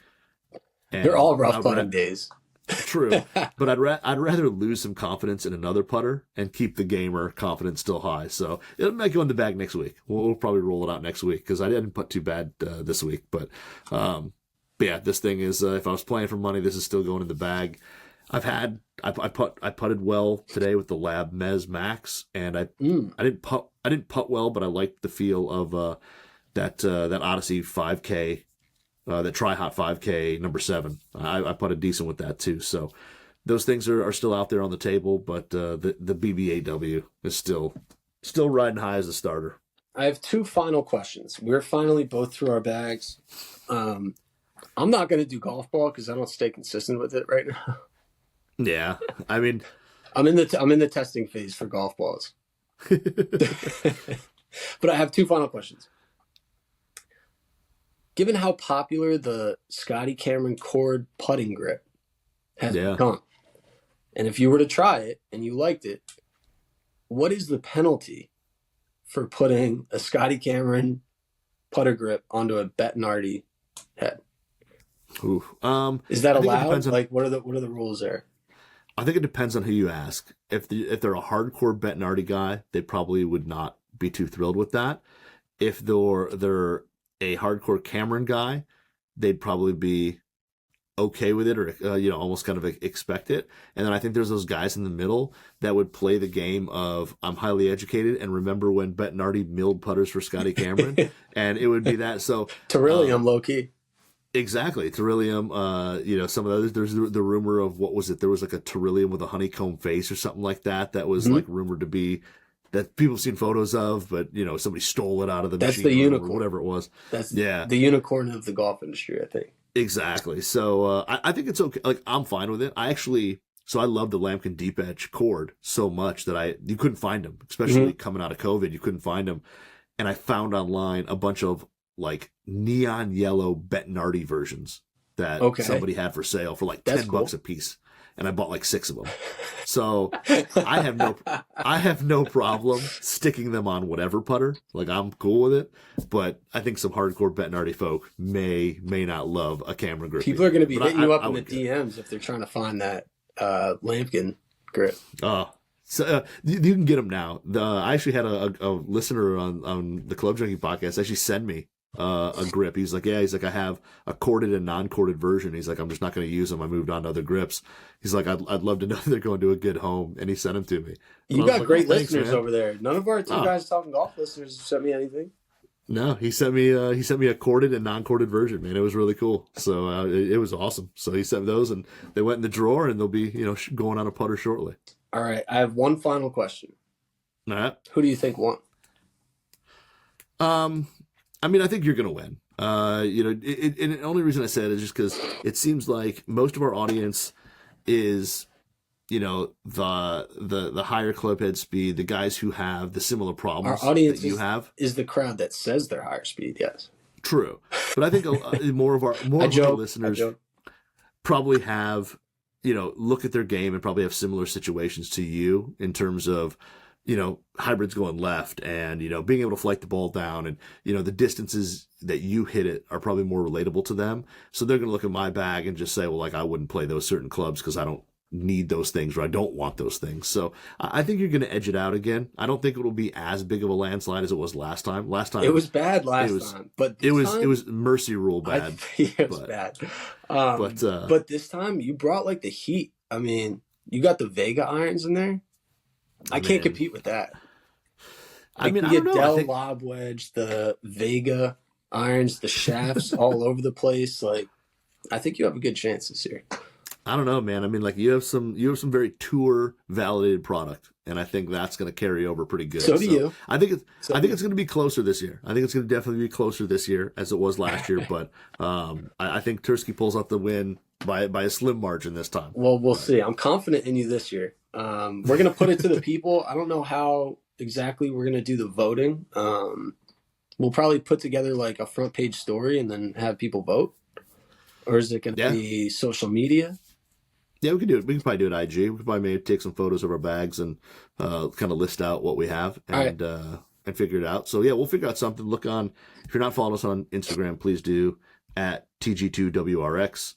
And they're all rough putting days. True, but I'd rather lose some confidence in another putter and keep the gamer confidence still high. So it might go in the bag next week. We'll probably roll it out next week because I didn't putt too bad this week. But yeah, this thing is if I was playing for money, this is still going in the bag. I putted well today with the Lab Mez Max, and I didn't putt well, but I liked the feel of that Odyssey 5K, that Tri-Hot 5K number 7. I putted decent with that too. So those things are still out there on the table, but the BBAW is still riding high as a starter. I have 2 final questions. We're finally both through our bags. I'm not going to do golf ball because I don't stay consistent with it right now. Yeah, I mean, I'm in the testing phase for golf balls. But I have 2 final questions. Given how popular the Scotty Cameron cord putting grip has become, and if you were to try it and you liked it, what is the penalty for putting a Scotty Cameron putter grip onto a Bettinardi head? Ooh, is that allowed? Like, what are the rules there? I think it depends on who you ask. If they're a hardcore Bettinardi guy, they probably would not be too thrilled with that. If they're a hardcore Cameron guy, they'd probably be okay with it, or almost kind of expect it. And then I think there's those guys in the middle that would play the game of I'm highly educated and remember when Bettinardi milled putters for Scotty Cameron, and it would be that. So Terillium, low key. Exactly, Terillium. Some of the others. There's the rumor of what was it? There was like a Terillium with a honeycomb face or something like that. That was like rumored to be that people have seen photos of, but somebody stole it out of the machine. That's the unicorn, or whatever it was. That's the unicorn of the golf industry, I think. Exactly. So I think it's okay. Like, I'm fine with it. I love the Lamkin Deep Edge cord so much that you couldn't find them, especially coming out of COVID. You couldn't find them, and I found online a bunch of like neon yellow Bettinardi versions that somebody had for sale for like $10 a piece, and I bought like 6 of them. So I have no problem sticking them on whatever putter. Like, I'm cool with it, but I think some hardcore Bettinardi folk may not love a Cameron grip. People are going to be hitting you up in the DMs if they're trying to find that Lamkin grip. So you can get them now. I actually had a listener on the Club Junkie podcast actually send me a grip. He's like, I have a corded and non-corded version. He's like, I'm just not going to use them. I moved on to other grips. He's like, I'd love to know they're going to a good home, and he sent them to me. You got great listeners over there. None of our 2 guys talking golf listeners sent me anything. No, he sent me a corded and non-corded version, man. It was really cool. So it was awesome. So he sent those, and they went in the drawer, and they'll be going on a putter shortly. All right, I have one final question. All right. Who do you think won? I mean, I think you're going to win. And the only reason I said it is just because it seems like most of our audience is, the higher club head speed, the guys who have the similar problems our audience that you have. Is the crowd that says they're higher speed, yes. True. But I think more of our listeners probably have, look at their game and probably have similar situations to you in terms of, hybrids going left and, being able to flight the ball down, and, the distances that you hit it are probably more relatable to them. So they're going to look at my bag and just say, well, like, I wouldn't play those certain clubs because I don't need those things, or I don't want those things. So I think you're going to edge it out again. I don't think it will be as big of a landslide as it was last time. It was bad last time, but it was mercy rule bad. It was bad. But this time you brought like the heat. I mean, you got the Vega irons in there. I can't compete with that. I mean, the Dell lob wedge, the Vega irons, the shafts all over the place. Like, I think you have a good chance this year. I don't know, man. I mean, like, you have some very tour validated product, and I think that's going to carry over pretty good. So do you. I think it's going to be closer this year. I think it's going to definitely be closer this year as it was last year. But I think Tursky pulls out the win by a slim margin this time. Well, we'll see. I'm confident in you this year. We're going to put it to the people. I don't know how exactly we're going to do the voting. We'll probably put together like a front page story and then have people vote. Or is it going to be social media? Yeah, we can do it. We can probably do it IG. We could probably maybe take some photos of our bags and kind of list out what we have and figure it out. So, yeah, we'll figure out something. Look on, if you're not following us on Instagram, please do, at TG2WRX.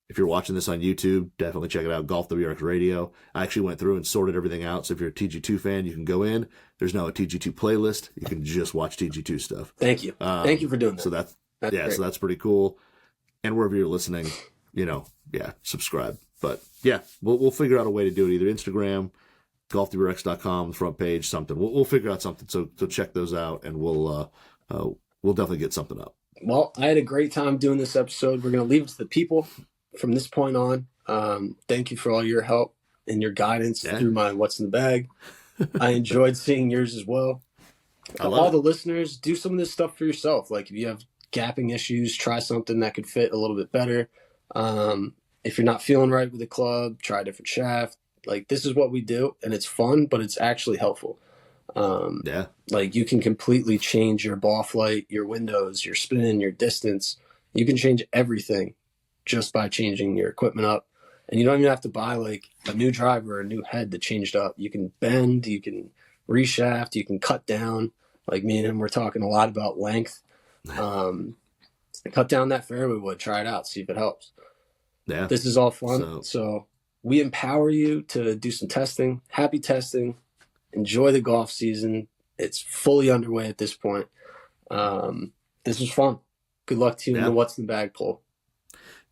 If you're watching this on YouTube, definitely check it out, Golf WRX Radio. I actually went through and sorted everything out. So if you're a TG2 fan, you can go in. There's now a TG2 playlist. You can just watch TG2 stuff. Thank you. Thank you for doing that. So that's pretty cool. And wherever you're listening, subscribe. But yeah, we'll figure out a way to do it. Either Instagram, golfdbrx.com, front page, something. We'll figure out something. So check those out, and we'll definitely get something up. Well, I had a great time doing this episode. We're going to leave it to the people from this point on. Thank you for all your help and your guidance through my What's in the Bag. I enjoyed seeing yours as well. All the listeners, do some of this stuff for yourself. Like if you have gapping issues, try something that could fit a little bit better. If you're not feeling right with the club, try a different shaft. Like this is what we do, and it's fun, but it's actually helpful. Like you can completely change your ball flight, your windows, your spin, your distance. You can change everything just by changing your equipment up. And you don't even have to buy like a new driver or a new head to change it up. You can bend, you can reshaft, you can cut down. Like me and him, we're talking a lot about length. Cut down that fairway wood, try it out, see if it helps. Yeah. This is all fun. So we empower you to do some testing. Happy testing. Enjoy the golf season. It's fully underway at this point. This was fun. Good luck to you in the What's in the Bag poll.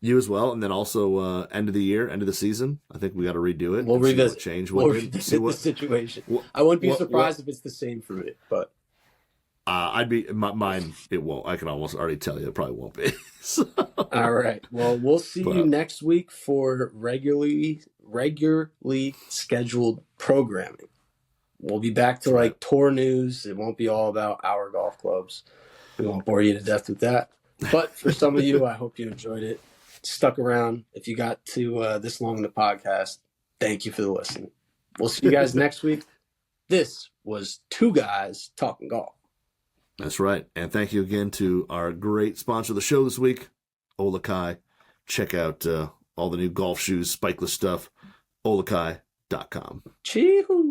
You as well. And then also end of the year, end of the season. I think we got to redo it. We'll revisit. We'll revisit the situation. I wouldn't be surprised if it's the same for me, but. I'd be mine. It won't. I can almost already tell you it probably won't be. So. All right. Well, we'll see you next week for regularly scheduled programming. We'll be back to like tour news. It won't be all about our golf clubs. We won't bore you to death with that. But for some of you, I hope you enjoyed it. Stuck around. If you got to this long in the podcast, thank you for the listening. We'll see you guys next week. This was Two Guys Talking Golf. That's right. And thank you again to our great sponsor of the show this week, OluKai. Check out all the new golf shoes, spikeless stuff, OluKai.com. Chee-hoo.